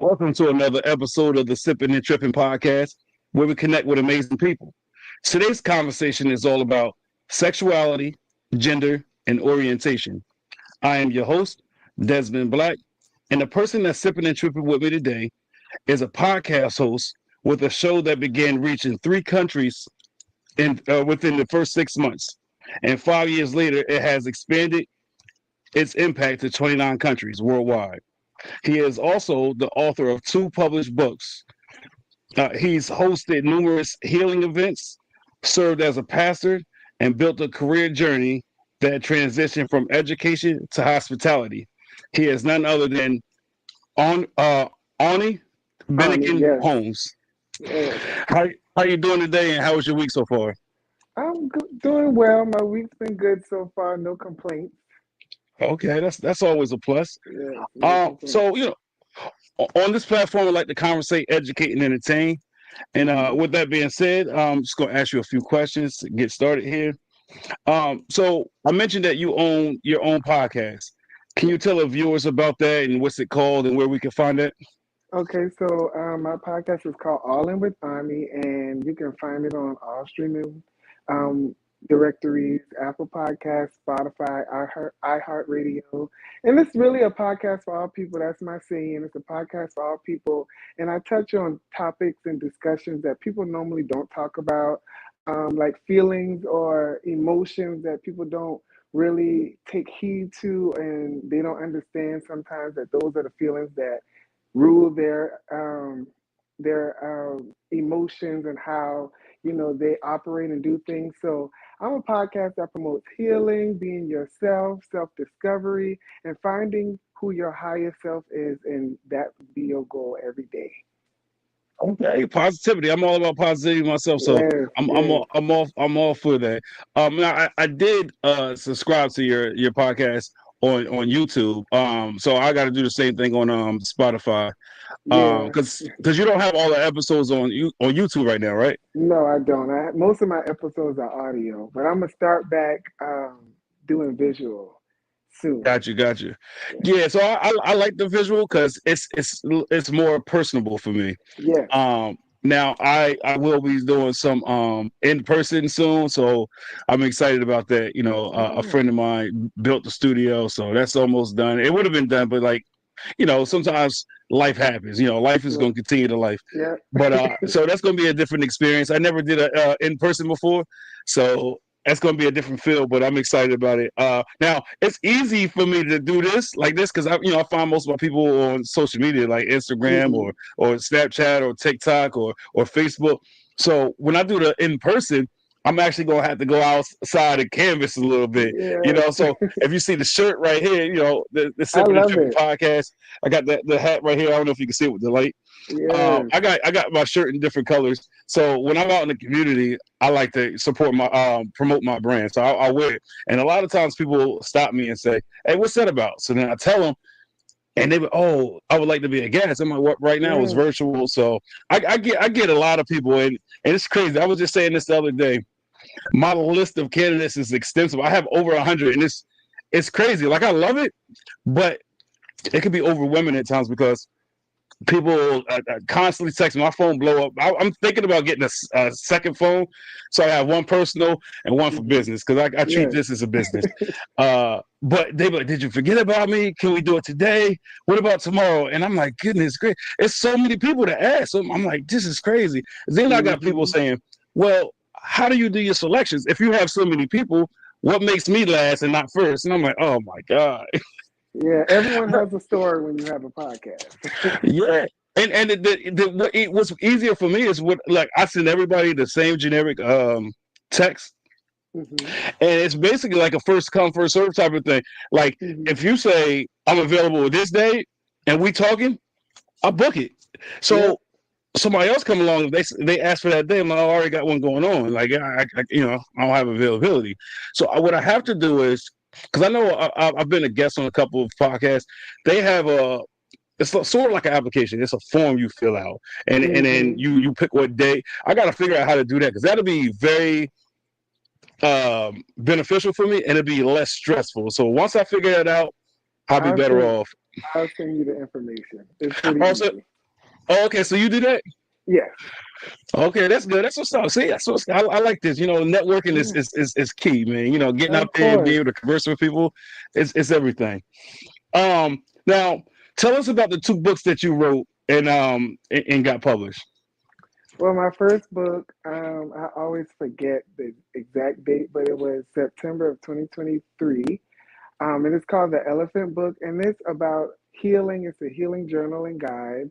Welcome to another episode of the Sipping and Tripping podcast, where we connect with amazing people. Today's conversation is all about sexuality, gender, and orientation. I am your host, Desmond Black, and the person that's sipping and tripping with me today is a podcast host with a show that began reaching 3 countries within the first 6 months. And 5 years later, it has expanded its impact to 29 countries worldwide. He is also the author of 2 published books. He's hosted numerous healing events, served as a pastor, and built a career journey that transitioned from education to hospitality. He is none other than Awny Benekin Yes, Holmes. yes. How you doing today, and how was your week so far? Doing well. My week's been good so far. No complaints. Okay, that's always a plus. Yes, no complaints. So on this platform, I like to conversate, educate, and entertain. And Hmm. with that being said, I'm just going to ask you a few questions to get started here. So I mentioned that you own your own podcast. Can Yeah. you tell the viewers about that and what's it called and where we can find it? Okay, so my podcast is called All In with Awny, and you can find it on all streaming um, directories, Apple Podcasts, Spotify, iHeartRadio. And it's really a podcast for all people. That's my saying. It's a podcast for all people. And I touch on topics and discussions that people normally don't talk about, like feelings or emotions that people don't really take heed to, and they don't understand sometimes that those are the feelings that rule their emotions and how they operate and do things. So I'm a podcast that promotes healing, being yourself, self-discovery, and finding who your higher self is, and that be your goal every day. Okay, positivity. I'm all about positivity myself, so Yes, I'm I'm yes. all, I'm all for that. Now I did subscribe to your podcast on YouTube. So I got to do the same thing on Spotify. Yeah. Because you don't have all the episodes on YouTube right now, right? No, I don't. Most of my episodes are audio, but I'm gonna start back doing visual soon. Got you. Yeah. Yeah, so I like the visual because it's more personable for me. Yes. Now I will be doing some in person soon, so I'm excited about that. A Yeah. friend of mine built the studio, so that's almost done. It would have been done, but like sometimes life happens. Life is Right. going to continue to life. Yeah. But so that's going to be a different experience. I never did a in person before, so that's going to be a different feel. But I'm excited about it. Now it's easy for me to do this like this because I find most of my people on social media like Instagram Hmm. or Snapchat or TikTok or Facebook. So when I do the in person, I'm actually gonna have to go outside and canvas a little bit, Yes. So if you see the shirt right here, the I Sipping and love Tripping it. podcast, I got the hat right here. I don't know if you can see it with the light. Yes. I got my shirt in different colors. So when I'm out in the community, I like to support my promote my brand. So I wear it, and a lot of times people stop me and say, "Hey, what's that about?" So then I tell them, and they would, "Oh, I would like to be a guest." I'm like, "What? Right now it's Yes. virtual." So I get a lot of people, and it's crazy. I was just saying this the other day. My list of candidates is extensive. I have over 100, and it's crazy. Like I love it, but it can be overwhelming at times because people constantly text me. My phone blow up. I'm thinking about getting a second phone, so I have one personal and one for Hmm. business because I treat Yes. this as a business. But they be like, "Did you forget about me? Can we do it today? What about tomorrow?" And I'm like, "Goodness great!" It's so many people to ask. So I'm like, "This is crazy." Then I got people Hmm. saying, "Well, how do you do your selections? If you have so many people, what makes me last and not first?" And I'm like, "Oh my god." Yeah. Everyone has a story when you have a podcast. Yeah. And what's easier for me is what like I send everybody the same generic text, Hmm. and it's basically like a first come first serve type of thing. Like Hmm. if you say I'm available this day and we talking, I book it. Yep. So somebody else come along, they ask for that day. I'm like, oh, I already got one going on. Like I don't have availability. So what I have to do is because I know I've been a guest on a couple of podcasts. They have a it's sort of like an application. It's a form you fill out, and then Hmm. you pick what day. I got to figure out how to do that because that'll be very beneficial for me, and it'll be less stressful. So once I figure that out, I'll be I'll better send off. I'll send you the information. It's pretty Also, easy. Oh, okay. So you do that? Yes. Okay, that's good. That's what's up. See, that's what's I like this. Networking is, Yeah. is key, man. Getting out Of there and being course. able to converse with people is everything. Now tell us about the two books that you wrote and got published. Well, my first book, I always forget the exact date, but it was September of 2023. And it's called The Elephant Book, and it's about healing. It's a healing journal and guide.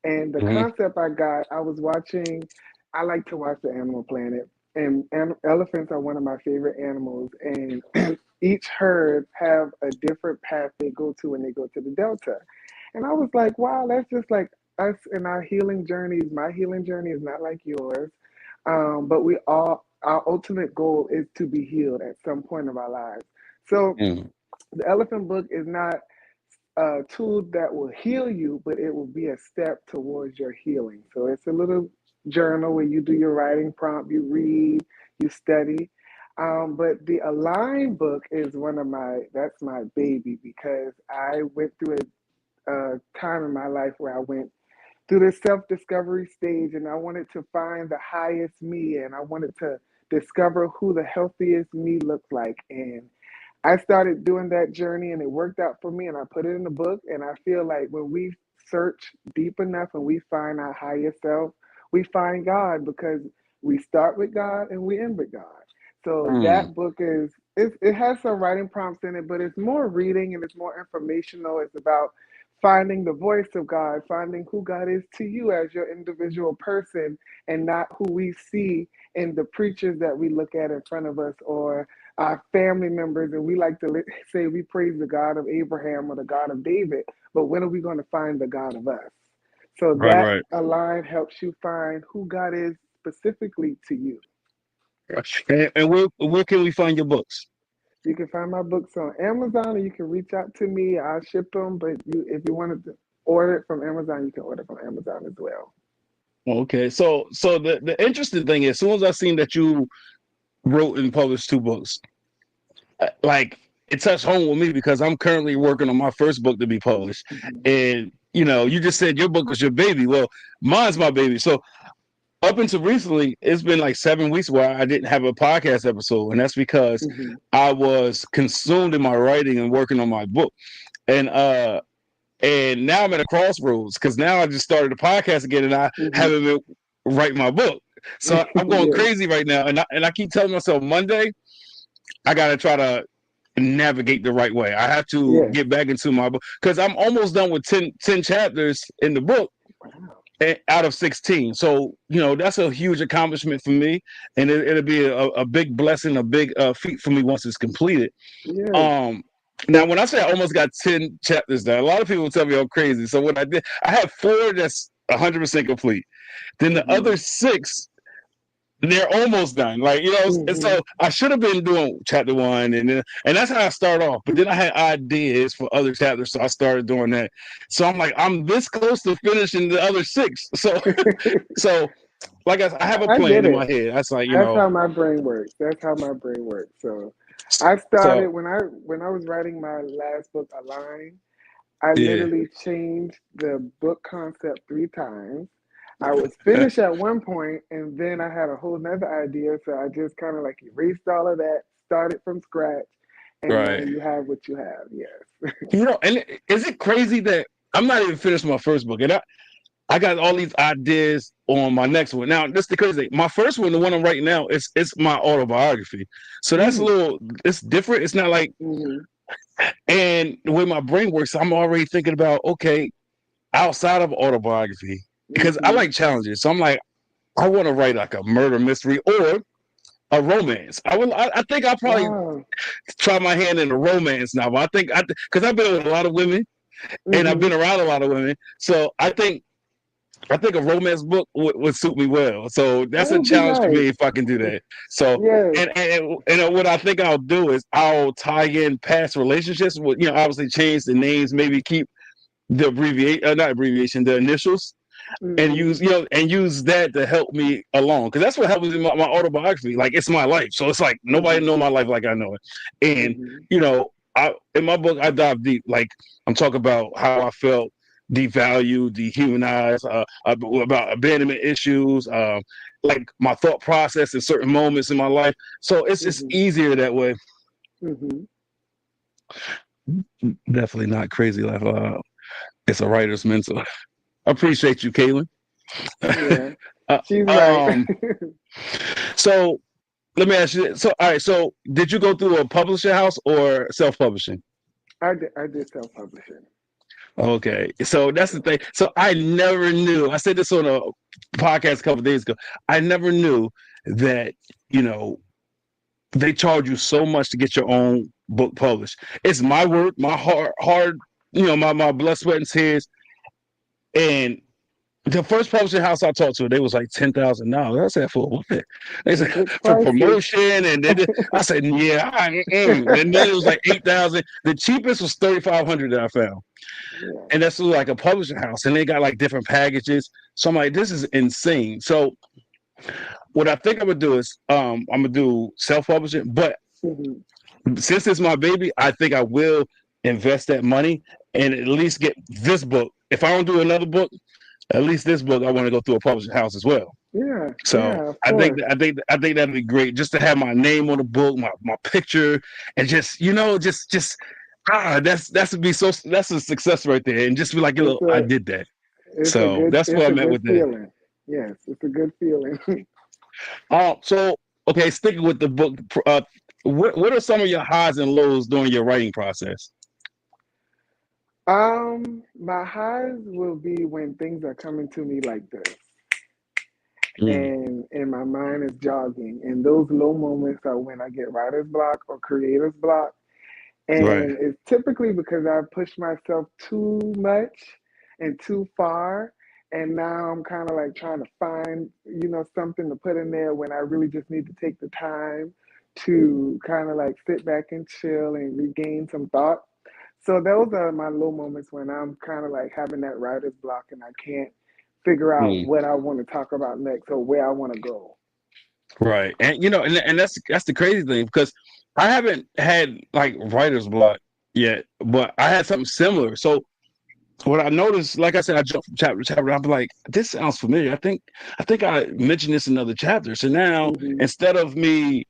And the Hmm. concept I was watching, I like to watch the Animal Planet, and elephants are one of my favorite animals. And each herd have a different path they go to when they go to the Delta. And I was like, wow, that's just like us in our healing journeys. My healing journey is not like yours, but our ultimate goal is to be healed at some point of our lives. So Mm. the elephant book is not a tool that will heal you, but it will be a step towards your healing. So it's a little journal where you do your writing prompt, you read, you study. But the Align book is that's my baby because I went through a time in my life where I went through this self discovery stage and I wanted to find the highest me and I wanted to discover who the healthiest me looks like. And I started doing that journey and it worked out for me and I put it in the book. And I feel like when we search deep enough and we find our highest self, we find God because we start with God and we end with God. So Mm. that book it has some writing prompts in it, but it's more reading and it's more informational. It's about finding the voice of God, finding who God is to you as your individual person and not who we see in the preachers that we look at in front of us or our family members, and we like to say we praise the God of Abraham or the God of David, but when are we going to find the God of us? So Right, that right. align helps you find who God is specifically to you. And where can we find your books? You can find my books on Amazon, or you can reach out to me. I'll ship them. But if you wanted to order it from Amazon, you can order from Amazon as well. Okay, so the interesting thing is, as soon as I seen that you wrote and published two books, like it touched home with me because I'm currently working on my first book to be published, Mhm. and you just said your book was your baby. Well, mine's my baby. So up until recently, it's been like 7 weeks where I didn't have a podcast episode, and that's because Mhm. I was consumed in my writing and working on my book, and now I'm at a crossroads because now I just started a podcast again, and I Mhm. haven't been writing my book, so I'm going Yes. crazy right now, and I keep telling myself Monday I gotta try to navigate the right way. I have to Yes. get back into my book because I'm almost done with 10 chapters in the book Wow. out of 16. So, that's a huge accomplishment for me. And it'll be a big blessing, a big feat for me once it's completed. Yes. Um, Now, when I say I almost got 10 chapters done, a lot of people tell me I'm crazy. So, what I did, I have four that's 100% complete. Then the other Mhm. six, they're almost done. And so Mhm. I should have been doing chapter one, and that's how I start off. But then I had ideas for other chapters, so I started doing that. So I'm like, I'm this close to finishing the other six. So like I have a I plan get in it. my head. That's like, That's how my brain works. That's how my brain works. So I started so when I was writing my last book, Align. I yeah, literally changed the book concept 3 times. I was finished at one point, and then I had a whole nother idea. So I just kind of like erased all of that, started from scratch, and now right. you have what you have. Yes. And is it crazy that I'm not even finished my first book, and I got all these ideas on my next one. Now, this is the crazy thing. My first one, the one I'm writing now, it's my autobiography. So that's a Mm, little, it's different. It's not like, hmm. and the way my brain works, I'm already thinking about, okay, outside of autobiography, because I Hmm. like challenges. So I'm like, I want to write like a murder mystery or a romance. I think I'll probably Wow. try my hand in a romance novel. Because I've been with a lot of women and I've Hmm. been around a lot of women. So I think a romance book would suit me well. So That that's a would be challenge for nice. me if I can do that. So Yes. and what I think I'll do is I'll tie in past relationships with obviously change the names, maybe keep the abbreviation, not abbreviation, the initials, and Hmm. use that to help me along because that's what happens in my autobiography. Like it's my life, so it's like nobody Hmm. know my life like I know it, and Hmm. I in my book I dive deep. Like I'm talking about how I felt devalue, dehumanize, about abandonment issues, like my thought process in certain moments in my life. So it's just easier that way. Definitely not crazy life. It's a writer's mental. I appreciate you, Caitlin. Yeah, she's right. So let me ask you. So all right. So did you go through a publishing house or self-publishing? I did self-publishing. Okay, so that's the thing. So I never knew. I said this on a podcast a couple of days ago. I never knew that you know they charge you so much to get your own book published. It's my work, my hard, my blood, sweat, and tears. And the first publishing house I talked to, they was like $10,000. I said, for what? They said It's for pricey. promotion, and then I said, yeah, and then it was like 8,000. The cheapest was 3,500 that I found, and that's like a publishing house, and they got like different packages. So I'm like, this is insane. So what I think I'm gonna do is, I'm gonna do self-publishing, but since it's my baby, I think I will invest that money and at least get this book. If I don't do another book, at least this book I want to go through a publishing house as well. Yeah. So yeah, I think that'd be great, just to have my name on the book, my picture, and just that's to be so, that's a success right there, and just be like, I did that. So that's where I'm at with feeling. Yes, it's a good feeling. So okay, sticking with the book, what are some of your highs and lows during your writing process? My highs will be when things are coming to me like this, and my mind is jogging. And those low moments are when I get writer's block or creator's block. And it's typically because I push myself too much and too far. And now I'm kind of like trying to find, something to put in there when I really just need to take the time to kind of like sit back and chill and regain some thought. So those are my low moments when I'm kind of like having that writer's block and I can't figure out what I want to talk about next or where I want to go. Right. And and that's the crazy thing, because I haven't had like writer's block yet, but I had something similar. So what I noticed, like I said, I jumped from chapter to chapter. I'm like, this sounds familiar. I think I mentioned this in another chapter. So now instead of me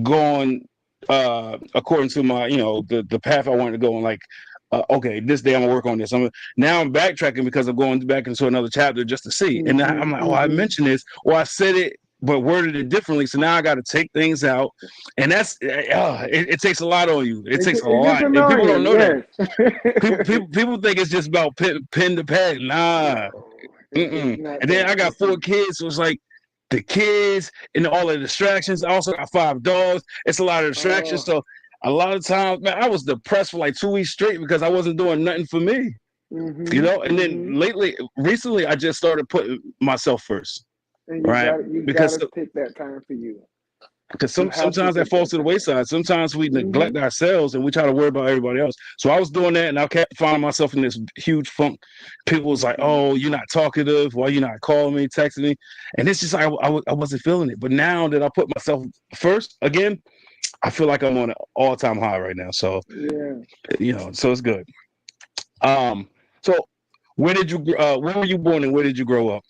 going according to my the path I wanted to go on, like okay, this day I'm gonna work on this. Now I'm backtracking because I'm going back into another chapter just to see. And I'm like, I mentioned this, or I said it but worded it differently. So now I got to take things out, and that's it takes a lot on you. It takes a lot, and people don't know that. People think it's just about pen to pad. Nah. And then I got 4 kids, so it's like the kids and all the distractions. I also got 5 dogs. It's a lot of distractions. So a lot of times, man, I was depressed for like 2 weeks straight because I wasn't doing nothing for me. And then recently, I just started putting myself first. And you gotta take that time for you. Because sometimes that falls to the wayside. Sometimes we neglect ourselves and we try to worry about everybody else. So I was doing that, and I kept finding myself in this huge funk. People was like, "Oh, you're not talkative. Why you not calling me, texting me?" And it's just I wasn't feeling it. But now that I put myself first again, I feel like I'm on an all-time high right now. So so it's good. So where were you born and where did you grow up?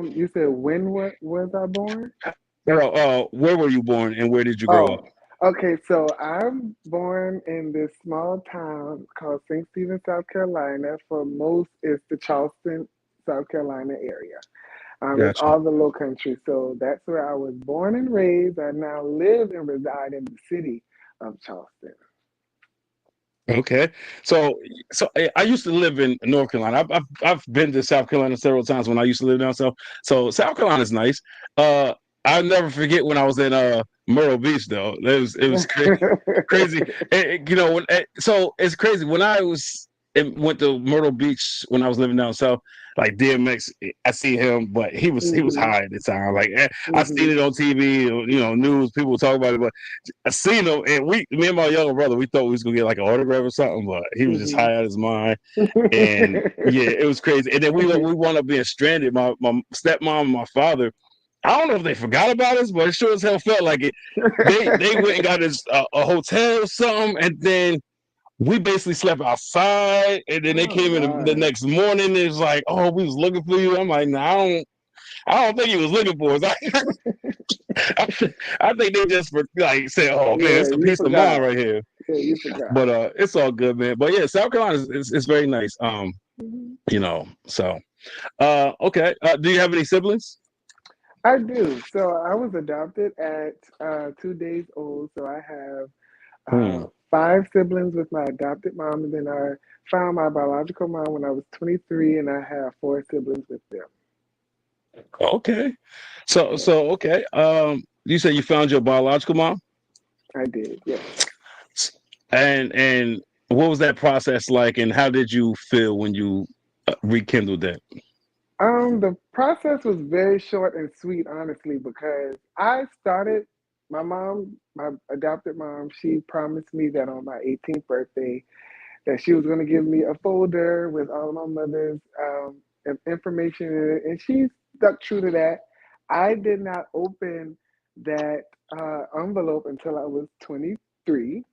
You said when was I born? Where were you born and where did you grow up? Okay, so I'm born in this small town called St. Stephen, South Carolina. For most, it's the Charleston, South Carolina area. It's all the low country. So that's where I was born and raised. I now live and reside in the city of Charleston. Okay, so I used to live in North Carolina. I've been to South Carolina several times when I used to live down south. So South Carolina is nice. I'll never forget when I was in Myrtle Beach, though. It was crazy. So it's crazy when I went to Myrtle Beach when I was living down south. Like DMX, I see him, but he was high at the time. Like I seen it on TV, news. People talk about it, but I seen him, and me and my younger brother, we thought we was gonna get like an autograph or something, but he was just high out of his mind, and it was crazy. And then we wound up being stranded. My stepmom and my father. I don't know if they forgot about us, but it sure as hell felt like it. They went and got us a hotel or something, and then we basically slept outside, and then they Oh came in the my. next morning. It's like, oh, we was looking for you. I'm like, no, I don't think he was looking for us. I think they just like said, oh man, Yeah, it's a you peace of mind forgot. right here. Yeah, you forgot. But it's all good, man. But yeah, South Carolina is very nice. Mhm. So okay. Do you have any siblings? I do. So I was adopted at 2 days old. So I have Hmm. five siblings with my adopted mom, and then I found my biological mom when I was 23, and I have four siblings with them. Okay. So okay. You said you found your biological mom, I did, yes. and what was that process like, and how did you feel when you rekindled that? The process was very short and sweet, honestly, because I started my mom, my adopted mom, she promised me that on my 18th birthday that she was going to give me a folder with all of my mother's information in it, and she stuck true to that. I did not open that envelope until I was 23,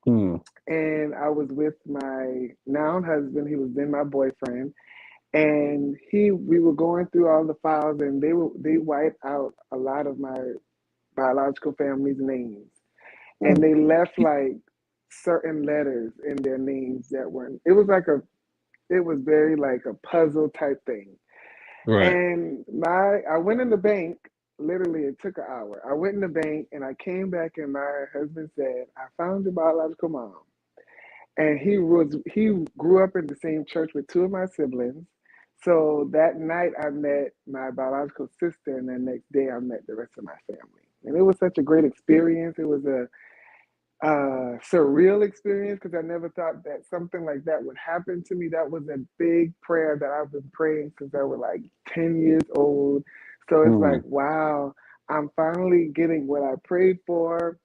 Hmm. and I was with my now husband. He was then my boyfriend, and we were going through all the files, and they wiped out a lot of my biological family's names, and they left like certain letters in their names that weren't. It was very like a puzzle type thing. Right. And I went in the bank. Literally, it took an hour. I went in the bank and I came back, and my husband said, "I found your biological mom." And he grew up in the same church with two of my siblings. So that night I met my biological sister, and the next day I met the rest of my family. And it was such a great experience. It was a surreal experience because I never thought that something like that would happen to me. That was a big prayer that I've been praying since I was like 10 years old. So it's Hmm. like, wow, I'm finally getting what I prayed for.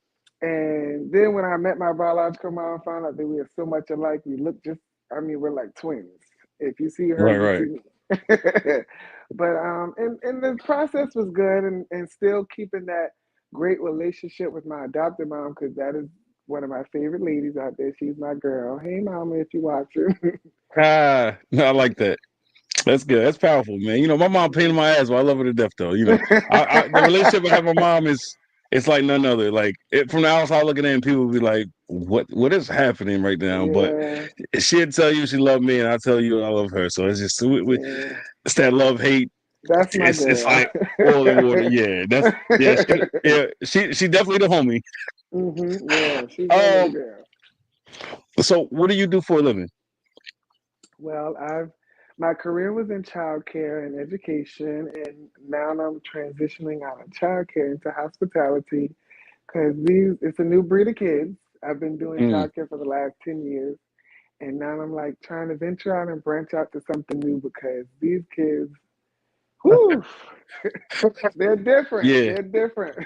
And then when I met my biological mom, I found out that we are so much alike. We look just, I mean, we're like twins. If you see her, Right. you see Right. me. But and the process was good, and still keeping that great relationship with my adopted mom, because that is one of my favorite ladies out there. She's my girl. Hey, mama, if you watching. No, I like that. That's good. That's powerful, man. My mom pain in my ass, but I love her to death, though. The relationship I have with my mom is it's like none other. Like from the outside looking in, people will be like, "What is happening right now?" But Yeah, she'd tell you she loved me, and I tell you I love her. So it's just yeah. it's that love hate. That's my It's girl. like oil and water. Yeah, she definitely the homie. Yeah, she's one of the Um, girls. so what do you do for a living? Well, I've my career was in childcare and education, and now I'm transitioning out of childcare into hospitality because these it's a new breed of kids. I've been doing Mm. childcare for the last 10 years, and now I'm like trying to venture out and branch out to something new because these kids, whew, they're different. Yeah. They're different.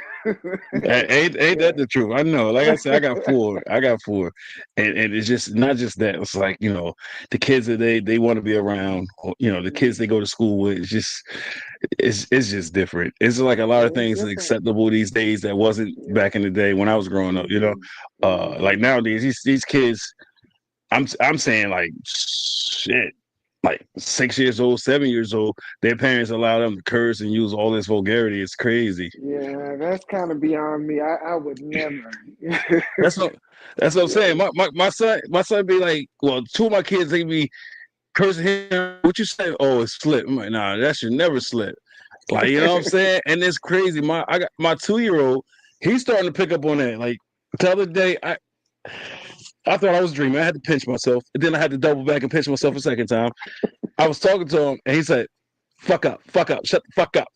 Ain't that Yeah. the truth? I know. Like I said, I got four. I got four, and it's just not just that. It's like the kids that they want to be around. Or, the kids they go to school with. It's just different. It's like a lot of It's things different. acceptable these days that wasn't Yeah. back in the day when I was growing up. Like Hmm. nowadays these kids. I'm saying like shit. Like 6 years old, 7 years old, their parents allow them to curse and use all this vulgarity. It's crazy. Yeah, that's kind of beyond me. I would never. That's what that's what I'm saying. Yeah. My son be like, well, two of my kids they be cursing him. What you say? Oh, it's slip. I'm like, nah, that should never slip. Like, you know what I'm saying? And it's crazy. I got my 2 year old. He's starting to pick up on that. Like the other day, I thought I was dreaming. I had to pinch myself, and then I had to double back and pinch myself a second time. I was talking to him, and he said, fuck up, shut the fuck up."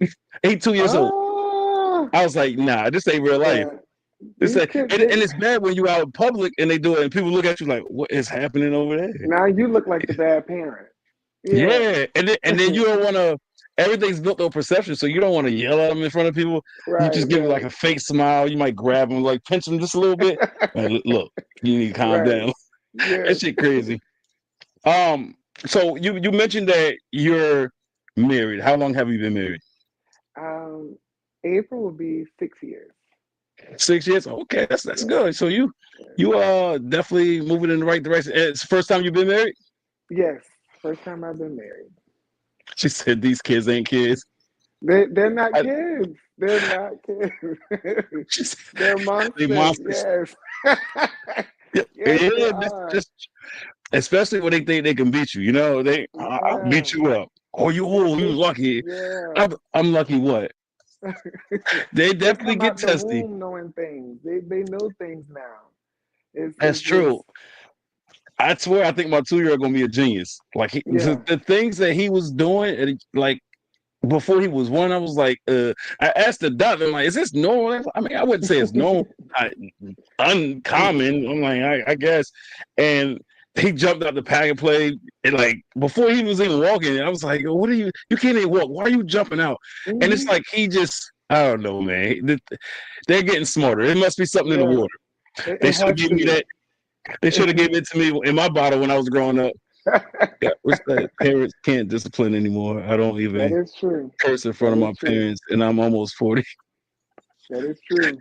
He 2 years old. Oh, I was like, nah, this ain't real life. yeah. It's These like, kids, and it's bad when you out in public and they do it, and people look at you like, "What is happening over there?" now you look like the bad parent. Yeah. Yeah, and then you don't want to. Everything's built on perception, so you don't want to yell at them in front of people. You Right, just give them like right. a fake smile. You might grab them, like pinch them just a little bit. Like, look, you need to calm Right. down. That Yes. shit crazy. Um, so you mentioned that you're married. How long have you been married? Um, April will be 6 years. 6 years. Okay, that's Yeah, good. So yeah. you are definitely moving in the right direction. And it's the first time you've been married? Yes, first time I've been married. She said these kids ain't kids. They're not I, kids. They're not kids. she said, They're they monsters. monsters. Yes. Yeah, Yes, they yeah, are. just especially when they think they can beat you. You know, I'll Yeah. beat you up. Oh, you It's lucky. yeah. I'm lucky. What? They They definitely come get out the testy. womb knowing things. They know things now. That's It's just true. I swear, I think my 2 year gonna be a genius. Like yeah. the things that he was doing, and like before he was one, I was like, I asked the doctor, I'm like, is this normal? I mean, I wouldn't say it's normal, I, uncommon. I'm like, I guess. And he jumped out the pack and played. And like before he was even walking, I was like, what are you? You can't even walk. Why are you jumping out? And it's Hmm. like he just, I don't know, man. They're getting smarter. It must be something in the Yeah. water. They It should have has given to me that. be. They should have given it to me in my bottle when I was growing up. Yeah, respect. Parents can't discipline anymore. I don't That even is true. curse in front That of is my true. parents, and I'm almost 40. That is true.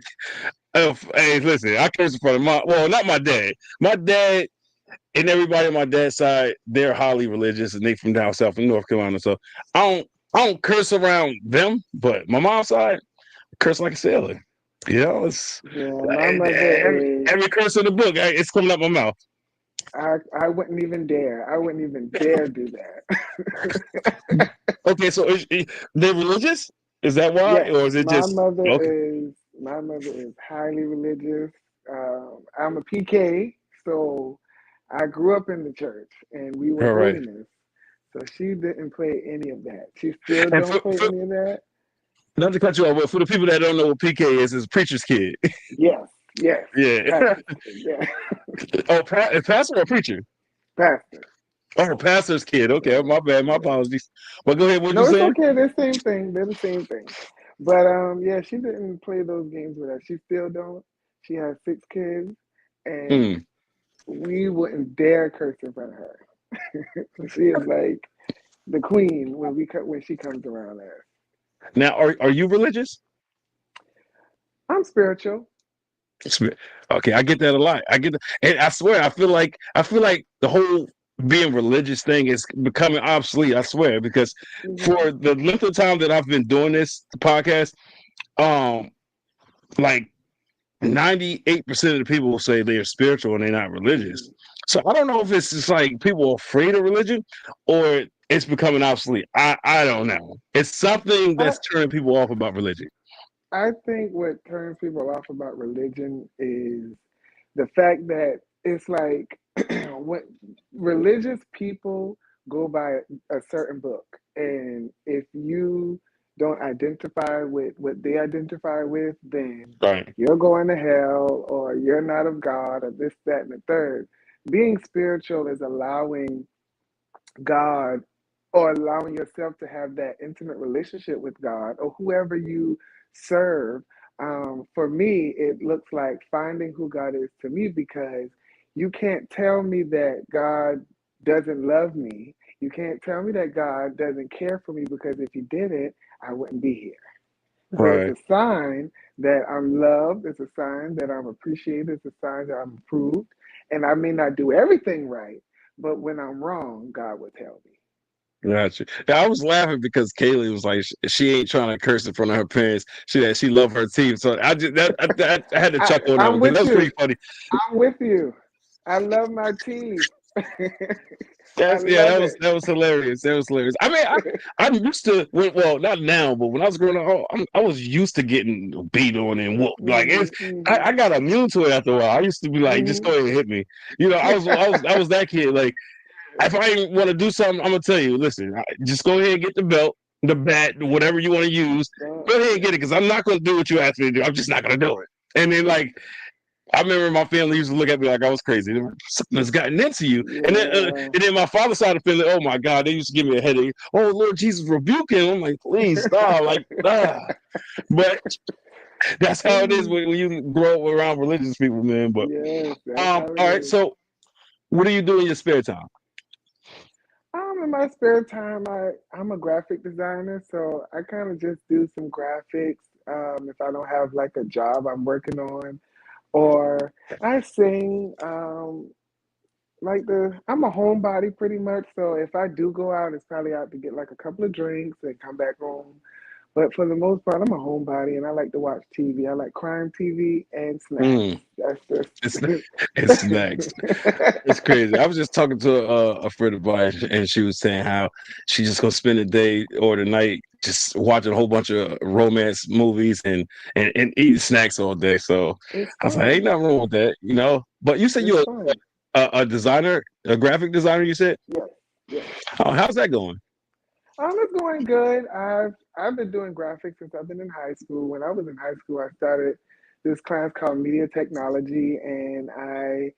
Hey, listen, I curse in front of not my dad. My dad and everybody on my dad's side, they're highly religious, and they from down south in North Carolina. So I don't, I don't curse around them, but my mom's side, I curse like a sailor. You know, it's Yeah, my mother is. every curse in the book, it's coming out my mouth. I wouldn't even dare. I wouldn't even dare do that. Okay, so they're religious? Is that why, Yes, or is it just okay? my mother is highly religious. I'm a PK, so I grew up in the church and we were All right. holiness. So she didn't play any of that. She still And don't play any of that. not to cut you off, but for the people that don't know what PK is preacher's kid. Yes, yes, Yeah. pastor's kid. Yeah, Oh, pastor or preacher? pastor. Oh, pastor's kid. Okay, Yeah, my bad. My yeah. apologies. But go ahead. What you No, it's saying? okay. They're the same thing. They're the same thing. But yeah, she didn't play those games with us. She still don't. She has 6 kids, and Hmm. we wouldn't dare curse in front of her. She is like the queen when she comes around us. Now, are you religious? I'm spiritual. Okay, I get that a lot. I get that, and I swear, I feel like the whole being religious thing is becoming obsolete. I swear, because Hmm. for the length of time that I've been doing this podcast, um, like 98% of the people will say they're spiritual and they're not religious. Hmm. So I don't know if it's just like people are afraid of religion or it's becoming obsolete. I don't know. It's something I that's turning people off about religion. I think what turns people off about religion is the fact that it's like when religious people go by a certain book, and if you don't identify with what they identify with, then Right. you're going to hell, or you're not of God, or this, that, and the third. Being spiritual is allowing God, or allowing yourself to have that intimate relationship with God or whoever you serve. For me, it looks like finding who God is to me, because you can't tell me that God doesn't love me. You can't tell me that God doesn't care for me, because if He didn't, I wouldn't be here. So it's Right. a sign that I'm loved. It's a sign that I'm appreciated. It's a sign that I'm approved. And I may not do everything right, but when I'm wrong, God will tell me. Gotcha. Yeah, I was laughing because Kaylee was like, she ain't trying to curse in front of her parents. She love her team. So I just I had to chuckle on that I'm one because with that's pretty you. funny. I'm with you. I love my team. I That's love it. that was hilarious. That was hilarious. I mean, I'm used to well, not now, but when I was growing up, I was used to getting beat on and whooped. Like Hmm. I Hmm. got immune to it after a while. I used to be like, just go Hmm. ahead and hit me. You know, I was that kid. Like if I want to do something, I'm gonna tell you. Listen, just go ahead and get the belt, the bat, whatever you want to use. Go ahead and get it because I'm not gonna do what you asked me to do. I'm just not gonna do it. And then like I remember my family used to look at me like I was crazy. They were like, something has gotten into you. Yeah. And then my father's side of the family, oh my God, they used to give me a headache. Oh Lord Jesus, rebuke him. I'm like, please stop. Like, But that's how it is when you grow up around religious people, man. But Yes, that's how all it right. is. So what do you do in your spare time? In my spare time, I'm a graphic designer, so I kind of just do some graphics. If I don't have like a job I'm working on, or I sing. I'm a homebody pretty much, so if I do go out, it's probably out to get like a couple of drinks and come back home. But for the most part, I'm a homebody and I like to watch TV. I like crime TV and snacks. Mm. That's just It's it's next. It's crazy. I was just talking to a friend of mine, and she was saying how she's just gonna spend the day or the night just watching a whole bunch of romance movies and eating snacks all day. So it's I was like, ain't fun. nothing wrong with that, you know. But you said It's you're fun. a designer, a graphic designer. You said, Yes, yes. oh, how's that going? It's going good. I've been doing graphics since I've been in high school. When I was in high school, I started this class called media technology, and I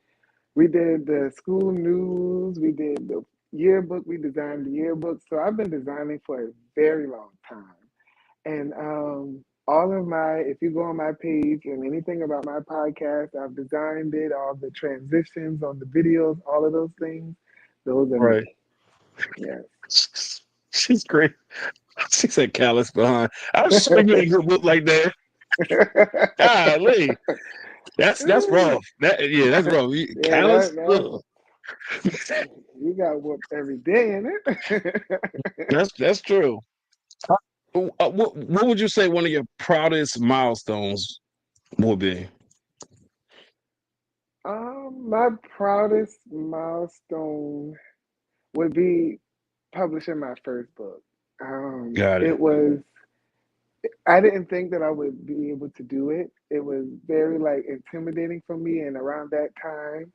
we did the school news, we did the yearbook, we designed the yearbook. So I've been designing for a very long time. And all of my, if you go on my page and anything about my podcast, I've designed it, all the transitions on the videos, all of those things, those are Right. me. Yes. She's great. She said callous behind. I was sure you ain't gonna look like that. Golly. That's rough. That yeah, that's rough. Yeah, Callous? that's Ugh. you got whooped every day in it. That's true. What would you say one of your proudest milestones would be? My proudest milestone would be publishing my first book. Got it. It was, I didn't think that I would be able to do it. It was very like intimidating for me. And around that time,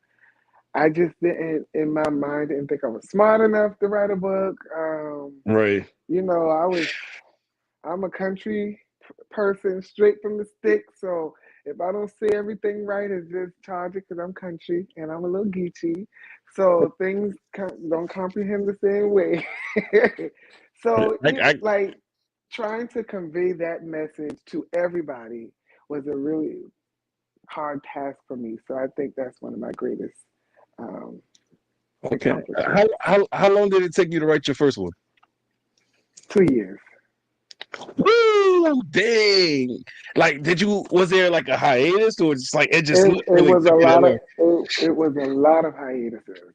I just didn't, in my mind, didn't think I was smart enough to write a book. Right. You know, I'm a country person straight from the stick. So if I don't say everything right, it's just charge it because I'm country and I'm a little geeky. So things don't comprehend the same way. So I like trying to convey that message to everybody was a really hard task for me. So I think that's one of my greatest um, okay. accomplishments. How long did it take you to write your first one? 2 years. Woo! Dang! Like, was there like a hiatus, or just like it just It literally was a took you that lot of long? it was a lot of hiatuses.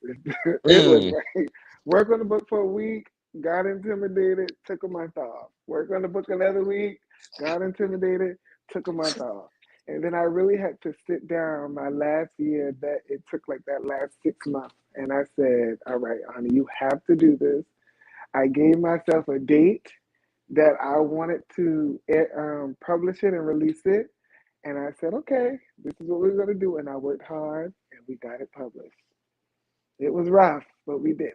It was Mm, like work on the book for a week, got intimidated, took a month off. Work on the book another week, got intimidated, took a month off. And then I really had to sit down my last year that it took like that last 6 months. And I said, all right, honey, you have to do this. I gave myself a date that I wanted to publish it and release it. And I said, okay, this is what we're going to do. And I worked hard and we got it published. It was rough, but we did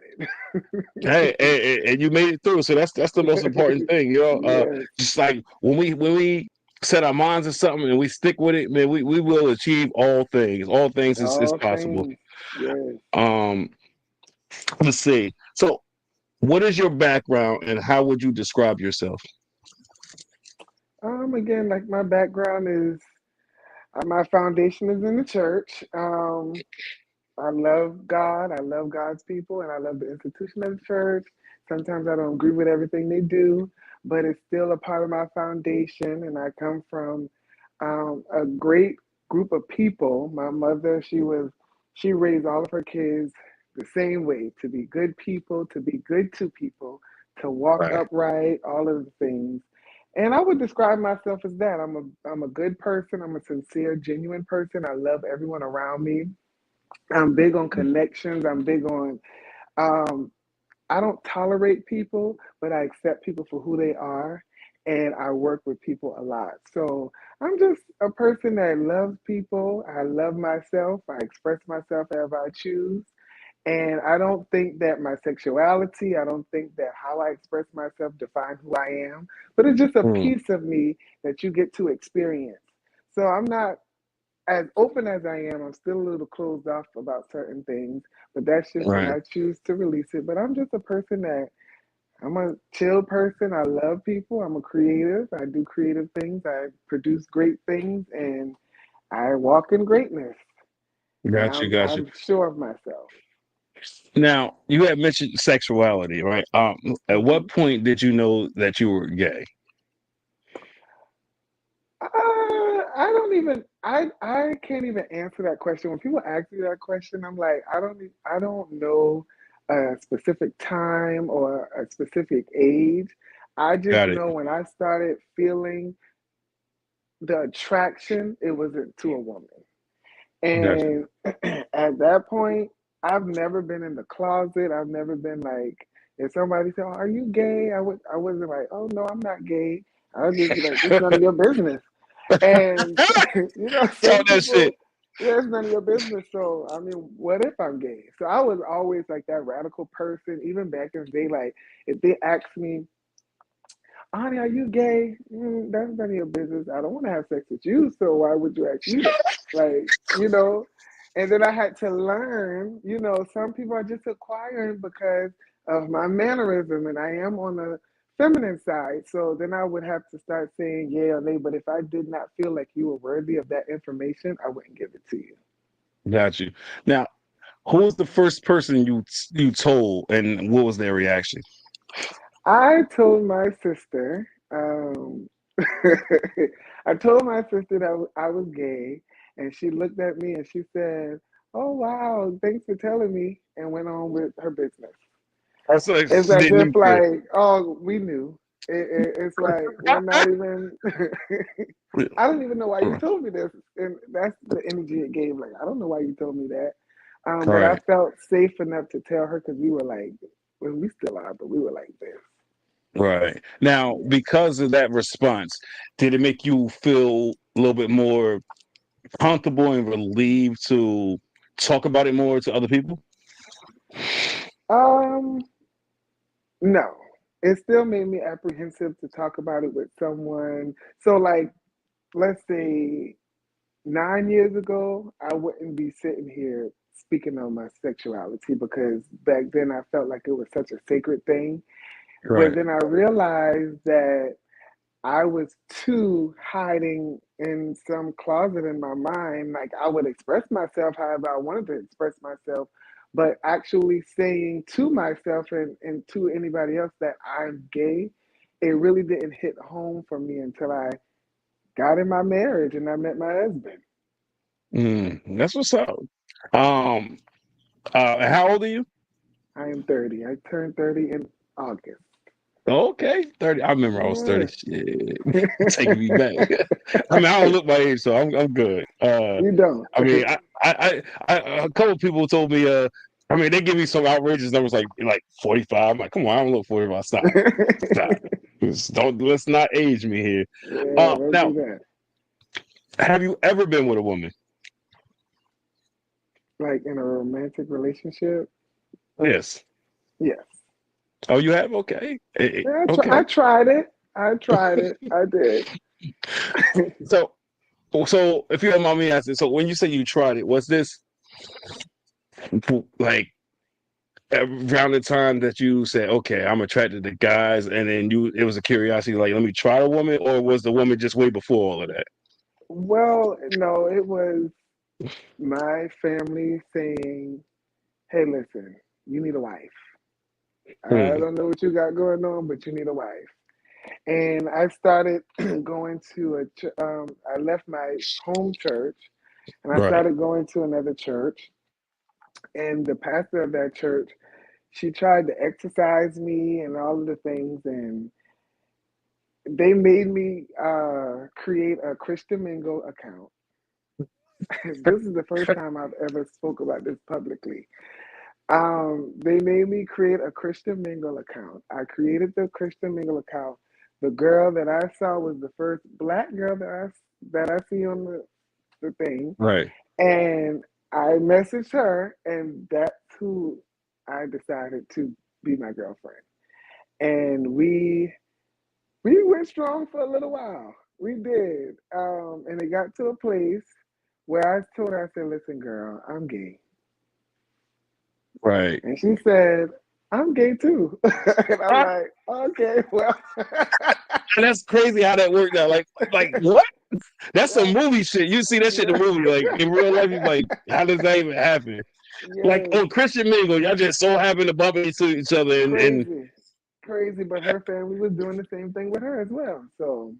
and you made it through, so that's the most important it. thing, you know. Yes, Just like when we set our minds to something and we stick with it, man, we will achieve all things. All things is all possible. things. Yes. Um, let's see. So, what is your background, and how would you describe yourself? Again, like my background is, my foundation is in the church. I love God. I love God's people, and I love the institution of the church. Sometimes I don't agree with everything they do, but it's still a part of my foundation. And I come from a great group of people. My mother, she raised all of her kids the same way, to be good people, to be good to people, to walk Right. upright, all of the things. And I would describe myself as that. I'm a good person. I'm a sincere, genuine person. I love everyone around me. I'm big on connections. I'm big on, um, I don't tolerate people, but I accept people for who they are. And I work with people a lot. So I'm just a person that loves people. I love myself. I express myself as I choose. And I don't think that my sexuality, I don't think that how I express myself define who I am, but it's just a Mm, piece of me that you get to experience. So I'm not as open as I am, I'm still a little closed off about certain things, but that's just when right. I choose to release it. But I'm just a person that I'm a chill person. I love people. I'm a creative. I do creative things. I produce great things, and I walk in greatness. And Got you. I'm Got you. I'm sure of myself. Now, you had mentioned sexuality, right? At Mhm. what point did you know that you were gay? I don't even I can't even answer that question. When people ask me that question, I'm like, I don't know a specific time or a specific age. I just Got it. know when I started feeling the attraction, it was to a woman. Gotcha. And at that point, I've never been in the closet. I've never been like, if somebody said, "Are you gay?" I wasn't like, "Oh no, I'm not gay." I would just be like, "It's none of your business." And some Talk that people, shit. yeah, it's none of your business. So I mean, what if I'm gay? So I was always like that radical person, even back in the day. Like if they asked me, "Honey, are you gay?" That's none of your business. I don't want to have sex with you, so why would you ask me that? Like, and then I had to learn, some people are just acquiring because of my mannerism, and I am on the feminine side. So then I would have to start saying yeah or nay. But if I did not feel like you were worthy of that information, I wouldn't give it to you. Got you. Now, who was the first person you told, and what was their reaction? I told my sister, I told my sister that I was gay, and she looked at me and she said, "Oh, wow, thanks for telling me," and went on with her business. I was like, It's she as didn't if, even care. like, oh, we knew. It's like, we're not even, I don't even know why you told me this. And that's the energy it gave. Like, I don't know why you told me that. But I Right, felt safe enough to tell her because we were like, well, we still are, but we were like this. right. Now, Yeah. because of that response, did it make you feel a little bit more comfortable and relieved to talk about it more to other people? Um, no. It still made me apprehensive to talk about it with someone. So, like, let's say 9 years ago, I wouldn't be sitting here speaking on my sexuality because back then I felt like it was such a sacred thing. But Right. then I realized that I was too hiding in some closet in my mind. Like I would express myself however I wanted to express myself, but actually saying to myself and to anybody else that I'm gay, it really didn't hit home for me until I got in my marriage and I met my husband. That's what's up. Um, how old are you? I am 30. I turned 30 in August. Okay, 30. I remember I was 30. Yeah. Shit. Taking me back. I mean, I don't look my age, so I'm good. You don't. I mean, a couple people told me, I mean, they give me some outrageous numbers like 45. I'm like, come on, I don't look 45. Stop. Let's not age me here. Yeah, don't Now, do that. have you ever been with a woman? Like in a romantic relationship? Yes. Yes. Oh, you have? Okay. Yeah, I Okay. tried it. I tried it. I did. So, so if you don't mind me asking, so when you say you tried it, was this like around the time that you said, okay, I'm attracted to guys, and then it was a curiosity, like, let me try a woman, or was the woman just way before all of that? Well, no, it was my family saying, hey, listen, you need a wife. I Hmm. don't know what you got going on, but you need a wife. And I started going to I left my home church and I Right. started going to another church. And the pastor of that church, she tried to exercise me and all of the things. And they made me create a Christian Mingle account. This is the first time I've ever spoke about this publicly. They made me create a Christian Mingle account. I created the Christian Mingle account. The girl that I saw was the first black girl that I see on the thing, Right. and I messaged her, and that's who I decided to be my girlfriend. And we went strong for a little while. We did, and it got to a place where I told her, I said, "Listen, girl, I'm gay." Right. And she said, "I'm gay too." And I'm Ah, like, "Okay, well." and that's crazy how that worked out. Like what? That's some Right, movie shit. You see that shit in the right. movie, like in real life. You're like, how does that even happen? Like Yes, on Christian Mingle, y'all just so happen to bump into each other and crazy, crazy. But her family was doing the same thing with her as well. So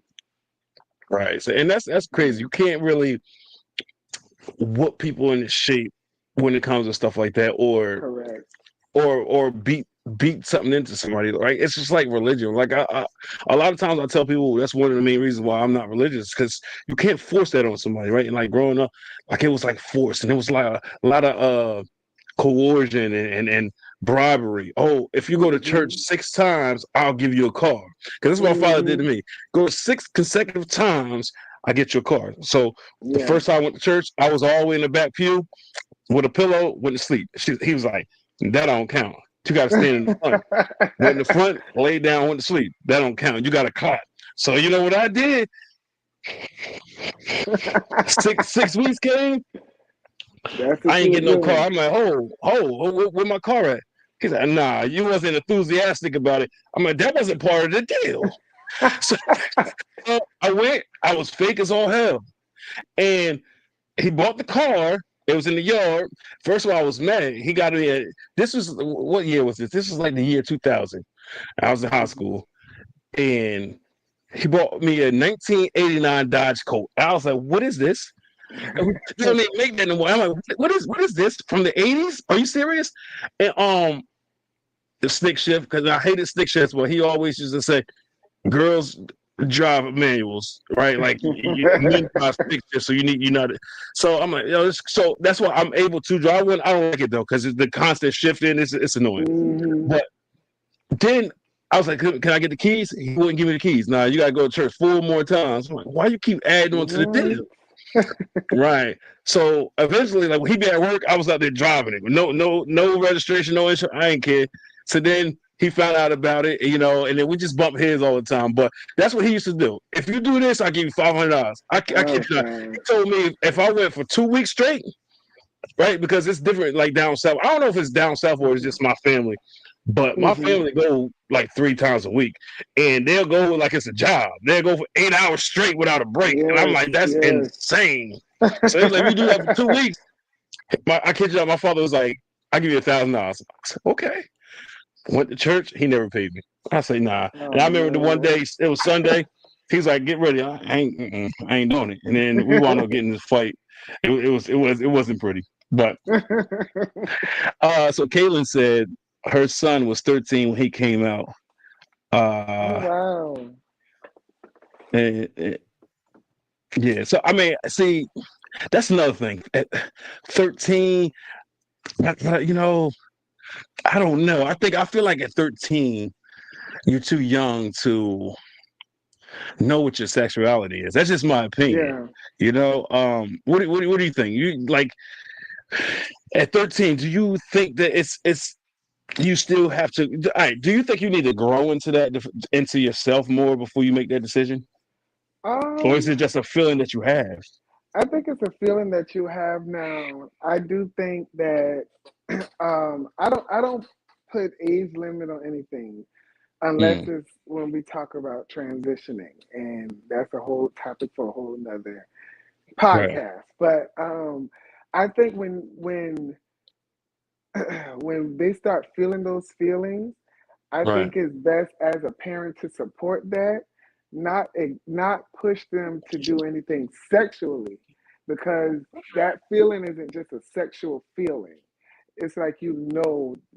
right. So and that's crazy. You can't really whoop people into shape when it comes to stuff like that, correct. or beat something into somebody. Right? It's just like religion. Like a lot of times I tell people that's one of the main reasons why I'm not religious because you can't force that on somebody. Right? And like growing up, like it was like forced, and it was like a lot of coercion and bribery. Oh, if you go to church Hmm. 6 times, I'll give you a car. Because that's what my father did to Hmm. me. Go 6 consecutive times, I get your car. So the Yeah. first time I went to church, I was all the way in the back pew with a pillow, went to sleep. He was like, that don't count. You got to stand in the front. Went in the front, laid down, went to sleep. That don't count. You got to clap. So you know what I did? 6 weeks came. That's what I you ain't was getting no car. doing. I'm like, where my car at? He's like, nah, you wasn't enthusiastic about it. I'm like, that wasn't part of the deal. So I went, I was fake as all hell. And he bought the car. It was in the yard. First of all, I was mad. He got me a, this was, what year was this? This was like the year 2000. I was in high Mhm. school. And he bought me a 1989 Dodge Colt. I was like, what is this? They don't even make that anymore. I'm like, what is this from the 80s? Are you serious? And the stick shift, because I hated stick shifts, but he always used to say, girls drive manuals, right? Like men drive stick shifts, so you know. So I'm like, so that's why I'm able to drive one. I don't like it though, because it's the constant shifting. It's annoying. Hmm. But then I was like, can I get the keys? He wouldn't give me the keys. Nah, you gotta go to church 4 more times. I'm like, why you keep adding on to the What? deal? Right. So eventually, like when he be at work, I was out there driving it. No registration, no insurance. I ain't care. So then he found out about it, and then we just bump heads all the time. But that's what he used to do. If you do this, I give you $500. I kid you not. Okay. He told me if I went for 2 weeks straight, right? Because it's different, like down south. I don't know if it's down south or it's just my family, but my Hmm. family go like 3 times a week, and they'll go like it's a job. They'll go for 8 hours straight without a break, and I'm Yes, like, that's yes. insane. So he's like, if you do that for 2 weeks, I kid you not, my father was like, I give you $1,000. Okay. Went to church, he never paid me. I say nah. And I Oh remember the one man. day it was Sunday. He's like, get ready. I ain't doing it. And then we wound up getting this fight. It wasn't pretty. But so Caitlin said her son was 13 when he came out. Oh Uh wow. and, yeah. So I mean, see, that's another thing. At 13, you know, I don't know. I feel like at 13, you're too young to know what your sexuality is. That's just my opinion. Yeah. What do you think? You like at 13, do you think that it's you still have to all right, do you think you need to grow into into yourself more before you make that decision? Or is Um, it just a feeling that you have? I think it's a feeling that you have now. I do think that I don't put age limit on anything unless Mm, it's when we talk about transitioning, and that's a whole topic for a whole nother right, podcast. But I think when when they start feeling those feelings, I right, think it's best as a parent to support that, not push them to do anything sexually, because that feeling isn't just a sexual feeling. It's like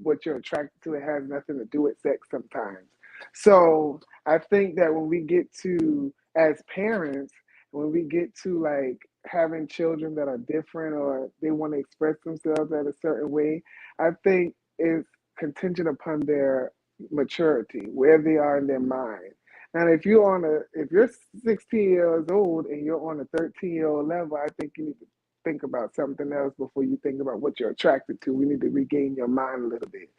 what you're attracted to. It has nothing to do with sex sometimes. So I think that when we get to as parents, when we get to like having children that are different or they want to express themselves at a certain way, I think it's contingent upon their maturity, where they are in their mind. And if you're 16 years old and you're on a 13-year-old level, I think you need to think about something else before you think about what you're attracted to. We need to regain your mind a little bit.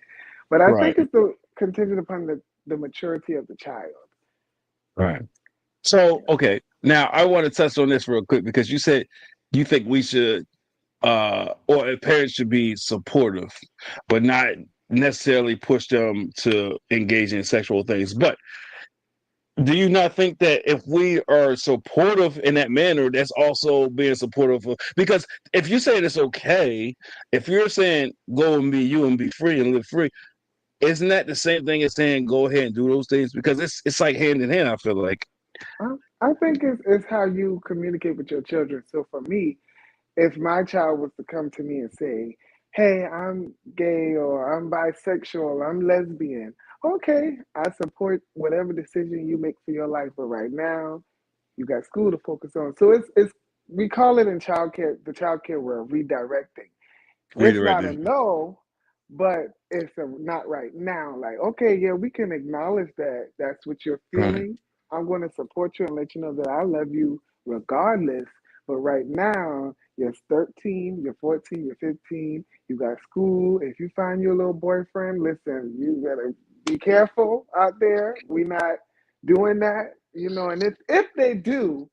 But I think right, it's the contingent upon the maturity of the child. right. So, Yeah. okay. Now I want to touch on this real quick because you said you think we should or parents should be supportive, but not necessarily push them to engage in sexual things. But do you not think that if we are supportive in that manner, that's also being supportive of? Because if you're saying it's okay, if you're saying go and be you and be free and live free, isn't that the same thing as saying go ahead and do those things? Because it's like hand in hand. I feel like. I think it's how you communicate with your children. So for me, if my child was to come to me and say, "Hey, I'm gay or I'm bisexual, I'm lesbian," okay, I support whatever decision you make for your life. But right now, you got school to focus on. So it's we call it in childcare, the childcare world, redirecting. It's not a Redirecting. no, but it's a not right now. Like, okay, yeah, we can acknowledge that that's what you're Right. feeling. I'm going to support you and let you know that I love you regardless. But right now, you're 13, you're 14, you're 15, you got school. If you find your little boyfriend, listen, you better be careful out there. We not doing that, and if they do,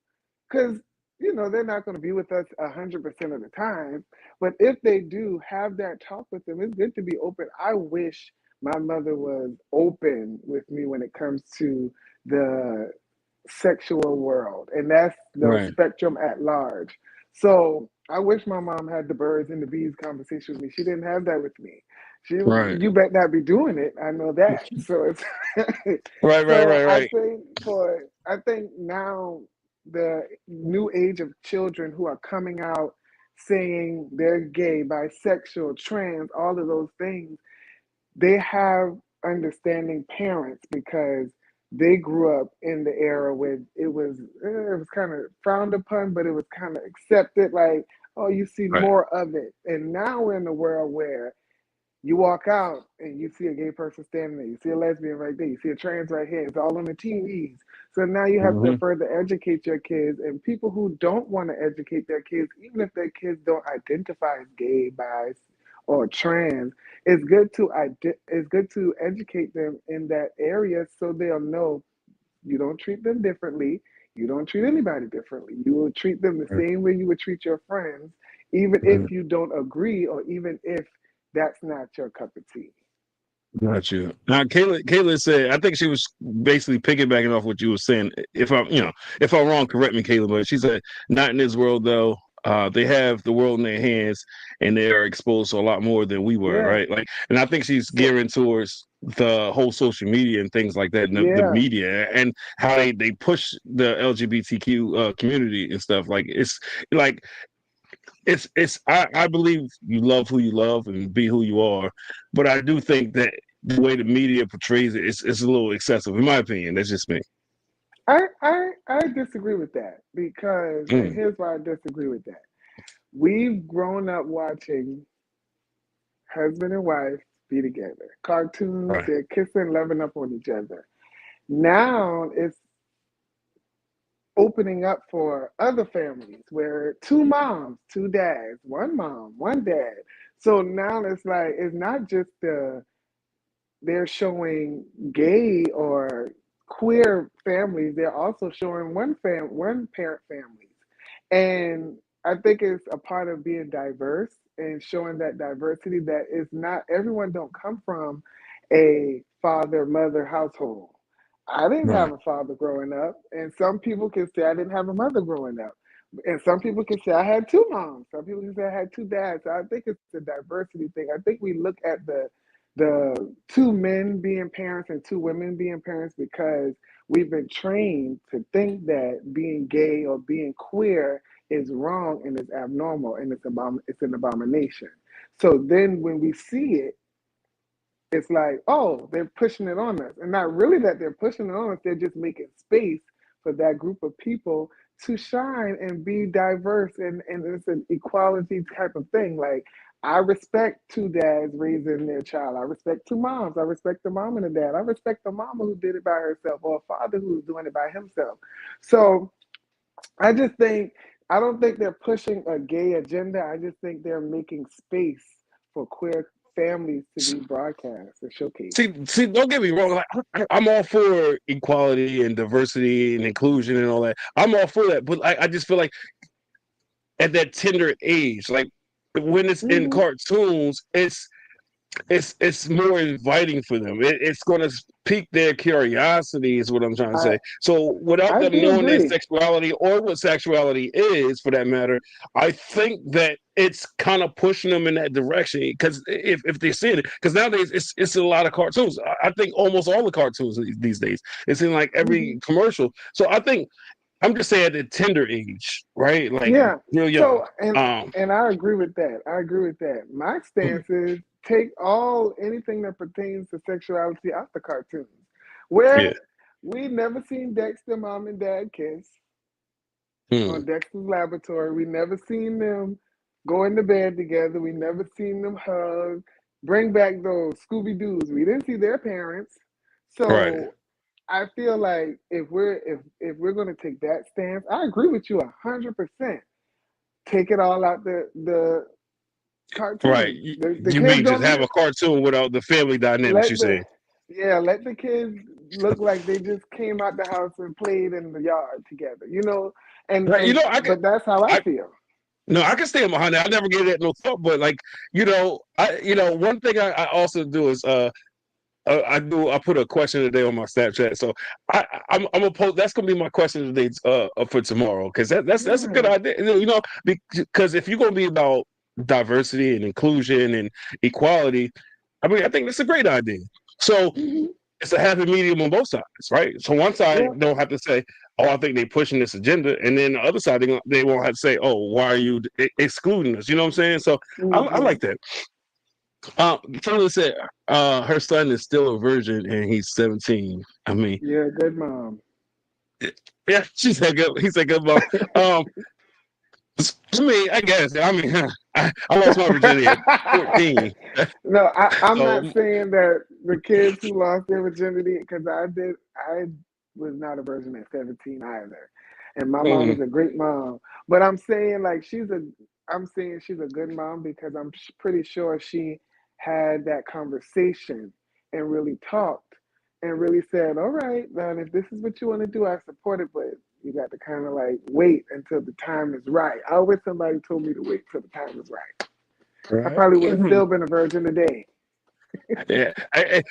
because they're not going to be with us 100% of the time, but if they do, have that talk with them. It's good to be open. I wish my mother was open with me when it comes to the sexual world, and that's the Right. spectrum at large. So I wish my mom had the birds and the bees conversation with me. She didn't have that with me. Right. You bet not be doing it. I know that. So it's Right. Right. so Right. Right. I think now the new age of children who are coming out saying they're gay, bisexual, trans, all of those things, they have understanding parents because they grew up in the era where it was kind of frowned upon, but it was kind of accepted. Like, oh, you see Right. more of it, and now we're in a world where you walk out and you see a gay person standing there. You see a lesbian right there. You see a trans right here. It's all on the TVs. So now you have to Hmm. further educate your kids. And people who don't want to educate their kids, even if their kids don't identify as gay, bi, or trans, it's good to educate them in that area so they'll know you don't treat them differently. You don't treat anybody differently. You will treat them the same way you would treat your friends, even if you don't agree or even if that's not your cup of tea. Got you. Now, Kayla said, I think she was basically piggybacking off what you were saying. If I'm wrong, correct me, Kayla. But she said, not in this world though. They have the world in their hands, and they are exposed to a lot more than we were, Yeah. right? Like, and I think she's So gearing towards the whole social media and things like that, and the yeah. media, and how they push the LGBTQ community and stuff. Like I believe you love who you love and be who you are, but I do think that the way the media portrays it is a little excessive, in my opinion. That's just me. I disagree with that because, and Mm, here's why I disagree with that. We've grown up watching husband and wife be together. Cartoons, right, they're kissing, loving up on each other. Now it's opening up for other families where two moms, two dads, one mom, one dad. So now it's like it's not just they're showing gay or queer families, they're also showing one parent families. And I think it's a part of being diverse and showing that diversity that is not everyone don't come from a father mother household. I didn't have right, a father growing up, and some people can say I didn't have a mother growing up. And some people can say I had two moms. Some people can say I had two dads. So I think it's a diversity thing. I think we look at the two men being parents and two women being parents because we've been trained to think that being gay or being queer is wrong and is abnormal and it's an abomination. So then when we see it, it's like, oh, they're pushing it on us. And not really that they're pushing it on us, they're just making space for that group of people to shine and be diverse. And it's an equality type of thing. Like, I respect two dads raising their child. I respect two moms. I respect the mom and the dad. I respect the mama who did it by herself or a father who's doing it by himself. So I just think, I don't think they're pushing a gay agenda. I just think they're making space for queer families to be broadcast and showcased. see, don't get me wrong. Like, I'm all for equality and diversity and inclusion and all that. I'm all for that, but I just feel like at that tender age, like when it's in Hmm. cartoons, it's more inviting for them. It's going to pique their curiosity, is what I'm trying to I say. So without I them do knowing their agree. sexuality or what sexuality is, for that matter, I think that it's kind of pushing them in that direction. Because if they're seeing it, because nowadays it's a lot of cartoons. I think almost all the cartoons these days, it's in like Hmm. every commercial. So I think I'm just saying at the tender age, right? Like Yeah. real young. So Um, and I agree with that. I agree with that. My stance is take all anything that pertains to sexuality out the cartoons. yeah. Where we never seen Dexter mom and dad kiss on Mm, Dexter's Laboratory. We never seen them go into bed together. We never seen them hug. Bring back those Scooby Doo's. We didn't see their parents. right. So I feel like if we're gonna take that stance, I agree with you 100%. Take it all out the Right. cartoons. The You kids mean just don't need have it. a cartoon without the family dynamics, you're Let saying? let the kids look like they just came out the house and played in the yard together. Right. But that's how I I feel. no, I can stand behind that. I never gave that no thought, but like, one thing I also do is I put a question today on my Snapchat. So I'm gonna post that's gonna be my question today for tomorrow because that's a good Yeah. idea. Because if you're gonna be about diversity and inclusion and equality, I mean I think that's a great idea. So Hmm. it's a happy medium on both sides, right? So one Yeah. side don't have to say, "Oh, I think they're pushing this agenda," and then the other side they won't have to say, "Oh, why are you excluding us?" You know what I'm saying? So I Hmm. like that. Someone said her son is still a virgin and he's 17. I mean, Yeah. Good mom. yeah, she said good. He said good mom. Um, to me, I guess. I mean, I lost my virginity at 14, No, I'm not so saying that the kids who lost their virginity, because I was not a virgin at 17 either. And my mom mm, is a great mom. But I'm saying she's a good mom because pretty sure she had that conversation and really talked and really said, all right, then if this is what you want to do, I support it, but you got to kind of like wait until the time is right. I wish somebody told me to wait till the time is right. I right. probably would have still been a virgin today. Yeah,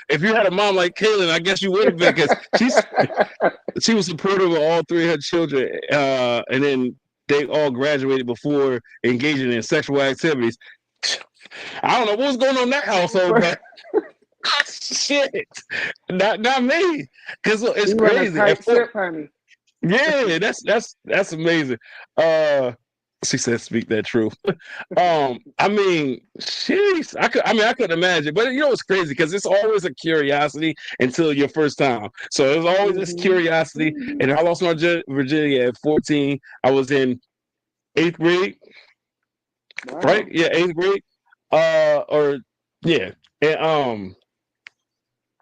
if you had a mom like Kaylin, I guess you would have been because she was supportive of all three of her children, and then they all graduated before engaging in sexual activities. I don't know what was going on in that household, but shit, not me, because it's You run a crazy. tight ship, honey. Yeah, that's amazing. Uh, she said, "Speak that truth." I mean, sheesh, I couldn't imagine, but it's crazy because it's always a curiosity until your first time. So there's always this Hmm. curiosity, Hmm. and I lost my virginity at 14. I was in eighth grade, right? Wow. Yeah, eighth grade. Or yeah, and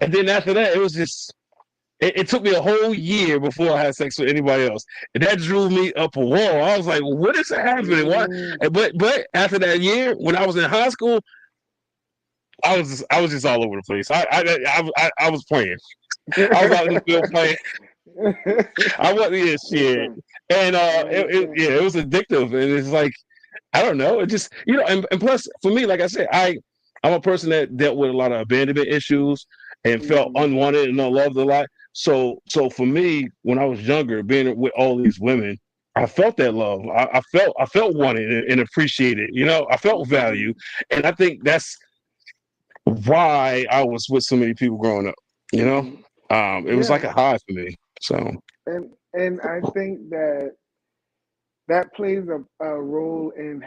and then after that, it was just it took me a whole year before I had sex with anybody else, and that drew me up a wall. I was like, "What is happening? What?" Mm. But after that year, when I was in high school, I was just all over the place. I was playing. I was out in the field playing. I wasn't yeah shit, Listen, and I understand. it was addictive, and it's like I don't know. It just and plus for me, like I said, I'm a person that dealt with a lot of abandonment issues and felt Hmm. unwanted and unloved a lot. So for me, when I was younger, being with all these women, I felt that love. I felt wanted and appreciated. I felt Hmm. value, and I think that's why I was with so many people growing up. You know, Hmm. it was like Yeah, a high for me. So and I think that that plays a role in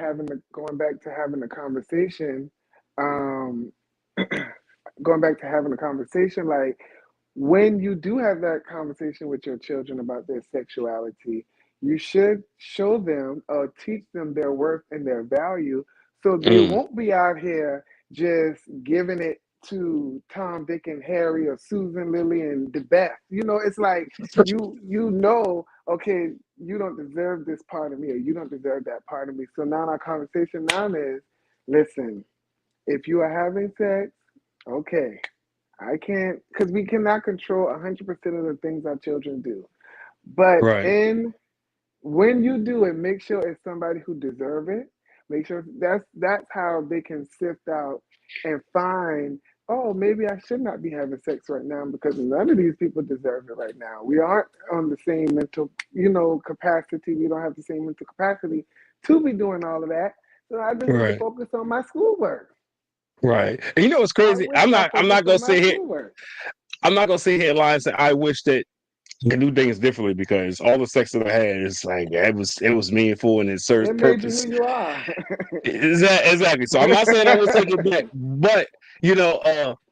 going back to having a conversation. Um, going back to having a conversation, like when you do have that conversation with your children about their sexuality, you should show them or teach them their worth and their value so they mm, won't be out here just giving it to Tom, Dick, and Harry or Susan, Lily, and the Beth. It's like okay, you don't deserve this part of me or you don't deserve that part of me. So now our conversation now is, listen, if you are having sex, okay, I can't, because we cannot control 100% of the things our children do. But right. when you do it, make sure it's somebody who deserve it. Make sure that's how they can sift out and find, oh, maybe I should not be having sex right now because none of these people deserve it right now. We aren't on the same mental, capacity. We don't have the same mental capacity to be doing all of that. So I just need to Right. focus on my schoolwork. Right. And you know what's I crazy? wish I I'm focused not gonna on my sit here. schoolwork. I'm not gonna sit here and lie and say I wish that you could do things differently because all the sex that I had is like it was meaningful and it serves It made you purpose. who you are. Exactly. So I'm not saying I would take it back, but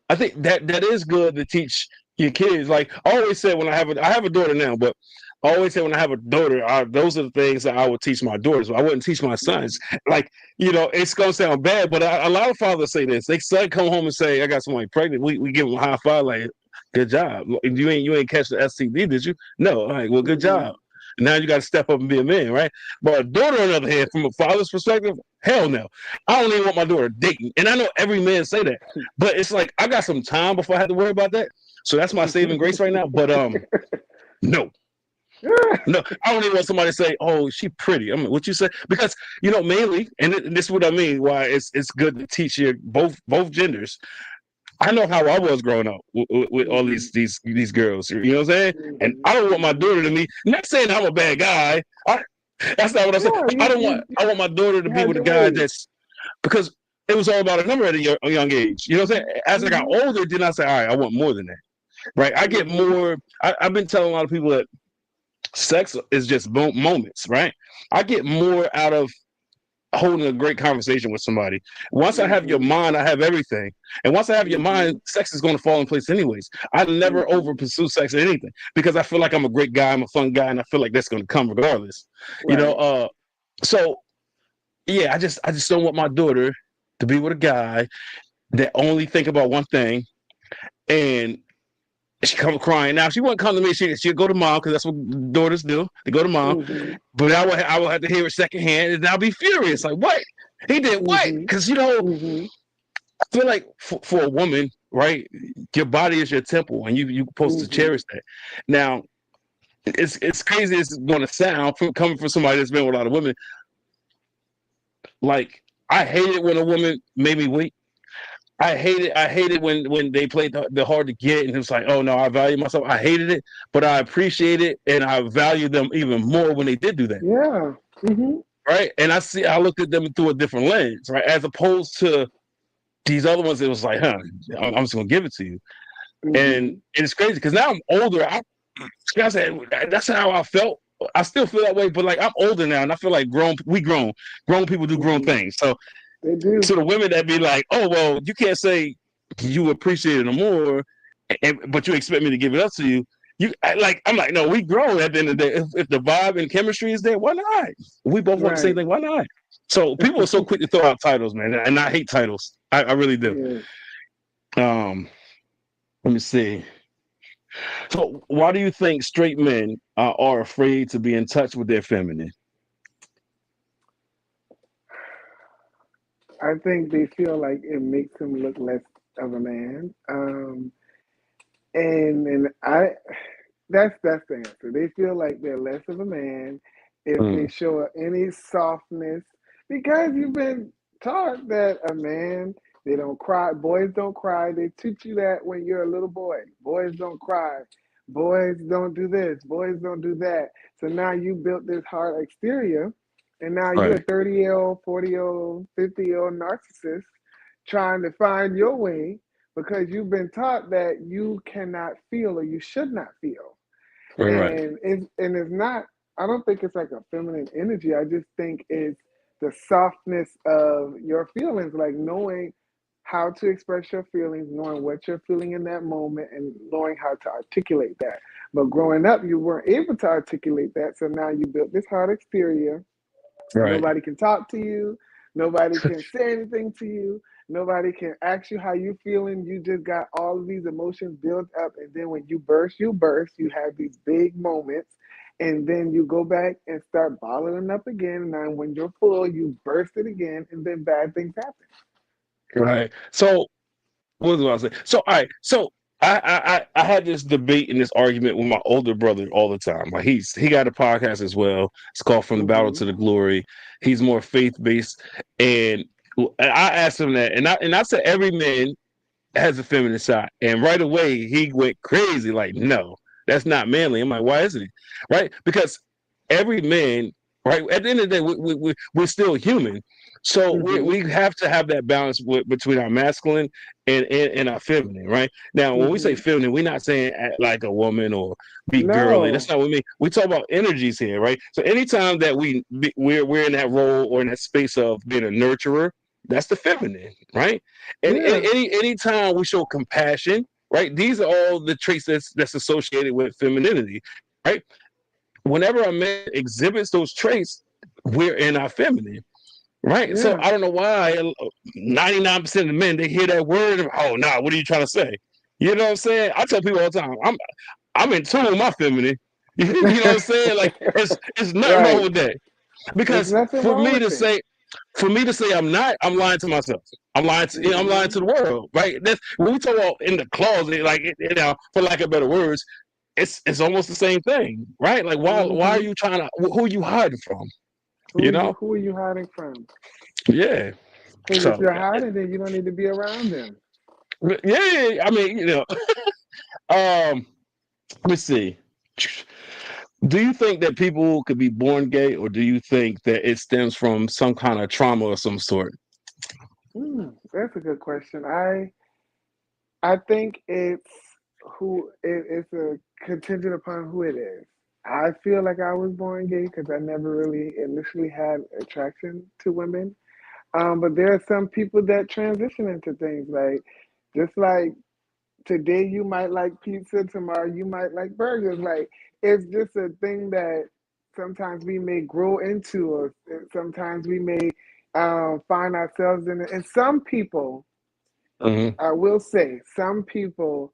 I think that is good to teach your kids. Like I always say when I have a daughter now, but I always say when I have a daughter, those are the things that I would teach my daughters. I wouldn't teach my sons. Like it's gonna sound bad, but a lot of fathers say this. They son come home and say, "I got somebody pregnant." We give them a high five, like, "Good job. You ain't catch the STD, did you?" No. All right. Well, good Mm-mm. job. Now you got to step up and be a man, right? But a daughter, on the other hand, from a father's perspective, hell no. I don't even want my daughter dating. And I know every man say that, but it's like I got some time before I have to worry about that. So that's my saving grace right now. But no, no, I don't even want somebody to say, "Oh, she pretty." I mean, what you say? Because mainly, and this is what I mean. Why it's good to teach you both genders. I know how I was growing up with all Mhm, these girls. You know what I'm saying? And mhm, I don't want my mhm. daughter to be. Not saying I'm a bad guy. That's not what I'm saying. No, But I don't want. I want my daughter to you be had with a your guy ways. that's because it was all about a number at a young age. You know what I'm saying? As I got Mhm, older, then I say, all right, I want more than that. Right? I get mhm, more. I've been telling a lot of people that sex is just moments. Right? I get more out of holding a great conversation with somebody. Once I have your mhm, mind, I have everything. And once I have your mind, mhm, sex is going to fall in place anyways. I never over mhm. pursue sex or anything because I feel like I'm a great guy, I'm a fun guy, and I feel like that's going to come regardless. You know, Right. so yeah, I just don't want my daughter to be with a guy that only think about one thing and she come crying. Now she wouldn't come to me. She'll go to mom because that's what daughters do. They go to mom. Mhm, But I will have to hear it secondhand, and I'll be furious. Like what he did? What? mhm, Because mhm, I feel like for a woman, right? Your body is your temple, and you supposed to mhm. cherish that. Now it's crazy. It's going to sound from coming from somebody that's been with a lot of women. Like I hate it when a woman made me wait. I hate it. I hate it when they played the hard to get, and it's like, oh no, I value myself. I hated it, but I appreciate it, and I value them even more when they did do that, Yeah. Mhm, right? And I looked at them through a different lens, right? As opposed to these other ones, it was like, I'm just gonna give it to you, and mhm. it's crazy because now I'm older. I said that's how I felt. I still feel that way, but like I'm older now, and I feel like grown people do grown Mhm. things. So They do. to the women that be like, oh well, you can't say you appreciate it more, but you expect me to give it up to you. I'm like, no, we grown at the end of the day. If the vibe and chemistry is there, why not? We both want the same Right. thing. Why not? So people are so quick to throw out titles, man, and I hate titles. I really do. Yeah. Um, Let me see. So, why do you think straight men are afraid to be in touch with their feminine? I think they feel like it makes them look less of a man. And I that's the answer. They feel like they're less of a man if they Mm, show any softness because you've been taught that a man, they don't cry, boys don't cry. They teach you that when you're a little boy. Boys don't cry. Boys don't do this. Boys don't do that. So now you built this hard exterior, and now you're a right, 30-year-old, 40-year-old, 50-year-old narcissist trying to find your way because you've been taught that you cannot feel or you should not feel. right, And it's not, I don't think it's like a feminine energy. I just think it's the softness of your feelings, like knowing how to express your feelings, knowing what you're feeling in that moment, and knowing how to articulate that. But growing up, you weren't able to articulate that. So now you built this hard exterior. right, Nobody can talk to you. Nobody can say anything to you. Nobody can ask you how you feeling. You just got all of these emotions built up, and then when you burst, you burst. You have these big moments, and then you go back and start bottling up again. And then when you're full, you burst it again, and then bad things happen. right. So, what was I say? So, all right. So, I had this debate and this argument with my older brother all the time. Like he got a podcast as well. It's called From the Battle Mm-hmm. to the Glory. He's more faith based, and I asked him that, and I said every man has a feminine side, and right away he went crazy. Like, no, that's not manly. I'm like, why isn't it? Right? Because every man, right? At the end of the day, we're still human. So Mm-hmm. we have to have that balance between our masculine and our feminine, right? Now, when we say Mm-hmm. feminine, we're not saying act like a woman or be girly. That's No. not what we mean. We talk about energies here, right? So anytime that we're in that role or in that space of being a nurturer, that's the feminine, right? And Yeah. anytime we show compassion, right? These are all the traits that's associated with femininity, right? Whenever a man exhibits those traits, we're in our feminine. Right. So Yeah. I don't know why 99% of the men they hear that word and, oh no, what are you trying to say? You know what I'm saying? I tell people all the time, I'm in tune with my feminine. You know what I'm saying? Like it's nothing wrong Right. with that. There's Because nothing wrong with it. for me to say I'm not, I'm lying to myself. I'm lying Mm-hmm. to the world, right? That's when we talk about in the closet, like for lack of better words, it's almost the same thing, right? Like why are Mm-hmm. you trying to who are you hiding from? Who You you know? who are you hiding from? Yeah. Because if So you're hiding, then you don't need to be around them. yeah, I mean, um, let me see. Do you think that people could be born gay, or do you think that it stems from some kind of trauma of some sort? That's a good question. I think it's a contingent upon who it is. I feel like I was born gay because I never really initially had attraction to women. But there are some people that transition into things like just like today you might like pizza, tomorrow you might like burgers. Like it's just a thing that sometimes we may grow into, or sometimes we may find ourselves in it. And some people, Hmm. I will say, some people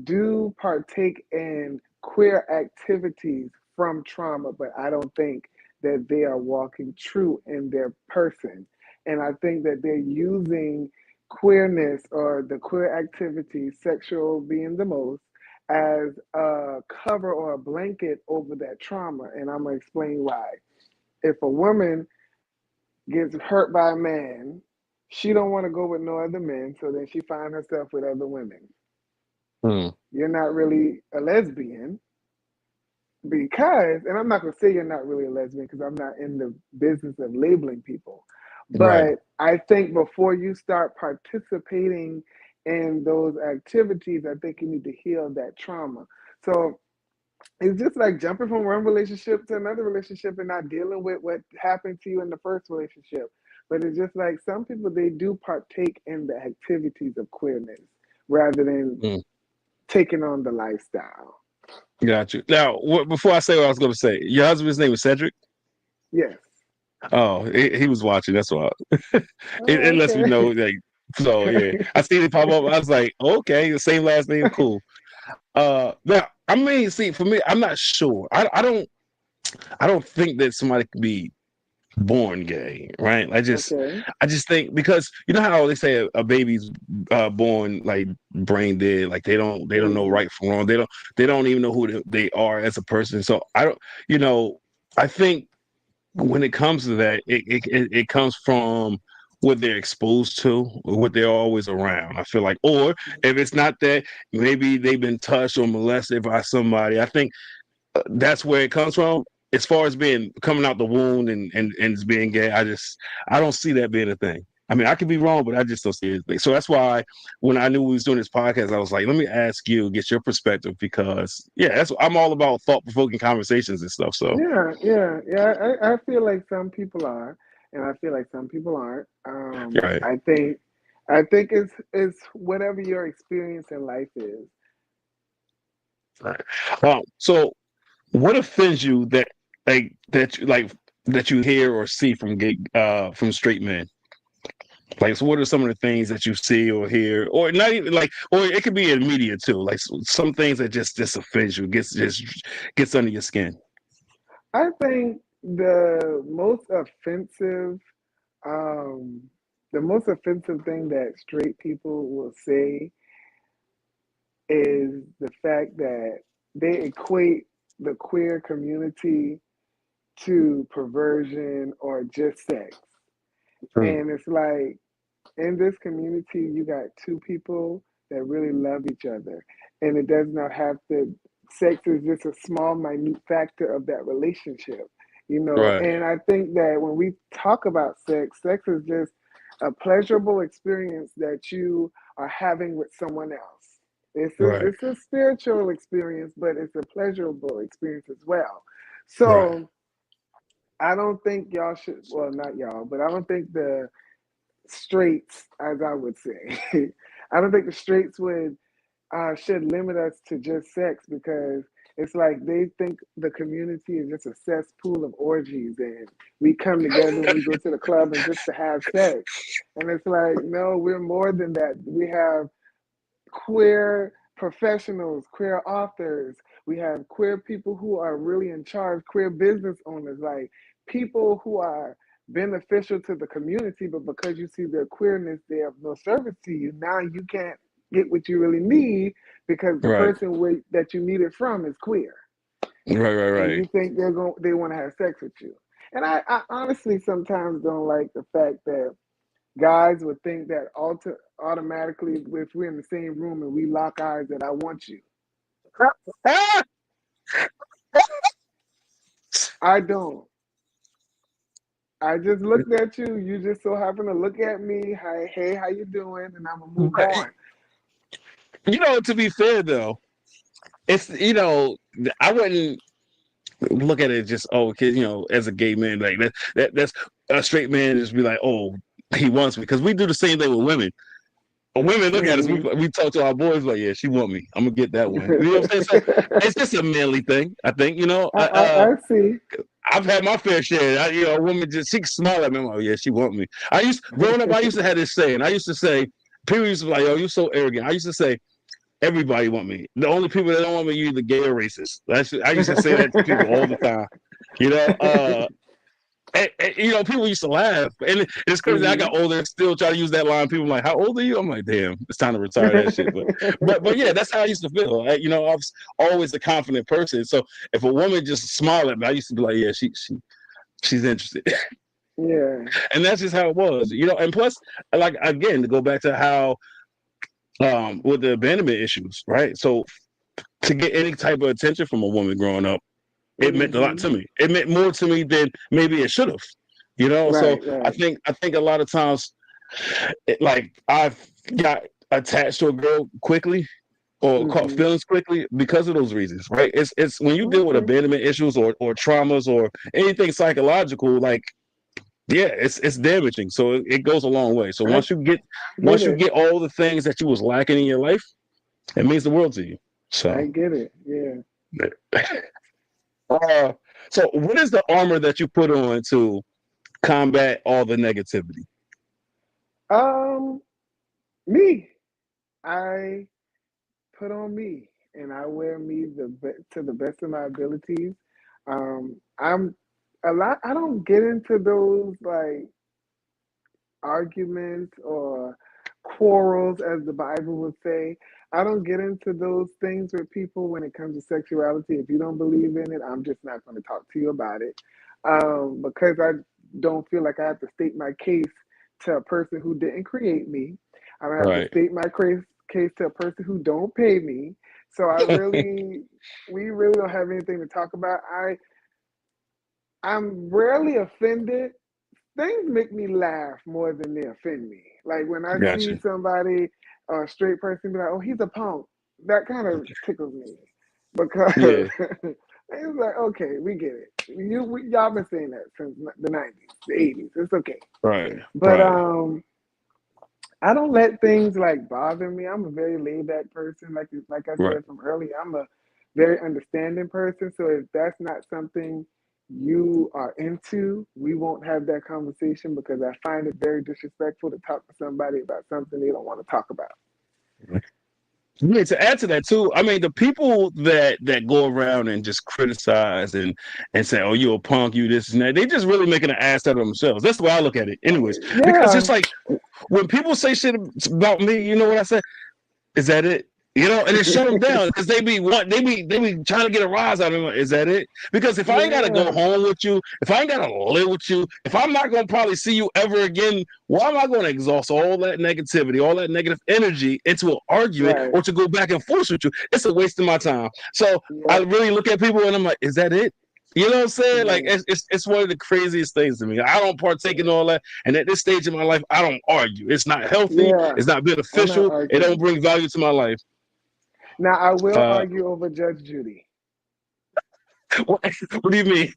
do partake in queer activities from trauma, but I don't think that they are walking true in their person. And I think that they're using queerness or the queer activity, sexual being the most, as a cover or a blanket over that trauma. And I'm going to explain why. If a woman gets hurt by a man, she don't want to go with no other men, so then she finds herself with other women. Mm. You're not really a lesbian because, and I'm not going to say you're not really a lesbian because I'm not in the business of labeling people, Right. but I think before you start participating in those activities, I think you need to heal that trauma. So it's just like jumping from one relationship to another relationship and not dealing with what happened to you in the first relationship. But it's just like some people, they do partake in the activities of queerness rather than Mm. taking on the lifestyle. Got you. Now, before I say what I was going to say, your husband's name is Cedric. Yes. Oh, he was watching. That's why. It Oh, lets me know. okay. Like, so yeah, I seen it pop up. I was like, okay, the same last name, cool. Now, I mean, see, for me, I'm not sure. I don't think that somebody could be born gay, right? Okay. I just think because you know how they say a baby's born like brain dead, like they don't know Hmm. right from wrong. They don't even know who they are as a person. So I don't, you know, I think when it comes to that, it comes from what they're exposed to or what they're always around. I feel like, or if it's not that, maybe they've been touched or molested by somebody. I think that's where it comes from. As far as being coming out the wound and being gay, I don't see that being a thing. I mean, I could be wrong, but I just don't see it. So that's why when I knew we was doing this podcast, I was like, let me ask you, get your perspective because yeah, I'm all about thought provoking conversations and stuff. So Yeah. I feel like some people are, and I feel like some people aren't. right. I think it's whatever your experience in life is. Right. So what offends you that you hear or see from gay from straight men? Like, so what are some of the things that you see or hear, or not even like, or it could be in media too, like some things that just offends you, gets under your skin. I think um, the most offensive thing that straight people will say is the fact that they equate the queer community to perversion or just sex. Mm. And it's like in this community, you got two people that really love each other. And it does not have to, sex is just a small, minute factor of that relationship, you know. Right, And I think that when we talk about sex, sex is just a pleasurable experience that you are having with someone else. right, It's a spiritual experience, but it's a pleasurable experience as well. right, So I don't think y'all should, well, not y'all, but I don't think the straights, as I would say, I don't think the straights would should limit us to just sex because it's like they think the community is just a cesspool of orgies and we come together and we go to the club and just to have sex. And it's like, no, we're more than that. We have queer professionals, queer authors. We have queer people who are really in charge, queer business owners, like people who are beneficial to the community, but because you see their queerness, they have no service to you. Now you can't get what you really need because the right, person that you need it from is queer, right, and right, you think they want to have sex with you. And I honestly sometimes don't like the fact that guys would think that automatically, if we're in the same room and we lock eyes, that I want you. right. I don't. I just looked at you. You just so happen to look at me. Hi, hey, how you doing? And I'm gonna move Right. on. To be fair though, it's I wouldn't look at it just because as a gay man like that's a straight man just be like, oh, he wants me, because we do the same thing with women. Women look at us, Hmm. we talk to our boys like, yeah, she want me, I'm gonna get that one. You know what I'm saying? So it's just a manly thing, I think. I see. I've had my fair share. A woman just, she can smile at me. I'm like, oh, yeah, she want me. Growing up, I used to have this saying. I used to say, people used to be like, oh, you so arrogant. I used to say, everybody want me. The only people that don't want me, you either gay or racist. I used to say that to people all the time. You know, people used to laugh, and it's crazy. I Hmm. got older, and still try to use that line. People are like, "How old are you?" I'm like, "Damn, it's time to retire that shit." But yeah, that's how I used to feel. I was always a confident person. So if a woman just smiled at me, I used to be like, "Yeah, she's interested," Yeah. and that's just how it was. And plus, like, again, to go back to how with the abandonment issues, right? So to get any type of attention from a woman growing up, it meant a lot Hmm. to me. It meant more to me than maybe it should have. So Right. I Right. think a lot of times, like, I've got attached to a girl quickly or caught Hmm. feelings quickly because of those reasons, right? It's when you deal with Okay. abandonment issues or traumas or anything psychological, like, yeah, it's damaging. So it goes a long way. So I get once you it. get all the things that you was lacking in your life, it means the world to you. So I get it. Yeah. uh so what is the armor that you put on to combat all the negativity? Um, me. I put on me, and I wear me to the best of my abilities. I'm a lot. I don't get into those like arguments or quarrels, as the Bible would say. I don't get into those things with people when it comes to sexuality. If you don't believe in it, I'm just not going to talk to you about it because I don't feel like I have to state my case to a person who didn't create me. I don't have to Right. state my case to a person who don't pay me. So we really don't have anything to talk about. I'm rarely offended. Things make me laugh more than they offend me. Like when I see Gotcha. somebody, a straight person, be like, "Oh, he's a punk." That kind of tickles me because Yeah. it's like, okay, we get it. Y'all been saying that since the '90s, the '80s. It's okay, Right. but Right. I don't let things like bother me. I'm a very laid back person. Like I Right. said from earlier, I'm a very understanding person. So if that's not something you are into, we won't have that conversation because I find it very disrespectful to talk to somebody about something they don't want to talk about. Yeah, to add to that too, I mean, the people that go around and just criticize and say, "Oh, you a punk, you this and that," they just really making an ass out of themselves. That's the way I look at it, anyways. Because Yeah, it's like when people say shit about me, you know what I say? Is that it? And it shut them down because they be trying to get a rise out of them. Is that it? Because if I ain't gotta go Yeah, home with you, if I ain't gotta live with you, if I'm not gonna probably see you ever again, why am I gonna exhaust all that negativity, all that negative energy into an argument right. or to go back and forth with you? It's a waste of my time. So I Yep. really look at people and I'm like, is that it? You know what I'm saying? Like Yeah. it's one of the craziest things to me. I don't partake in all that, and at this stage in my life, I don't argue. It's not healthy. Yeah. It's not I'm not beneficial. It don't arguing. bring value to my life. Now I will Uh, argue over Judge Judy. what do you mean?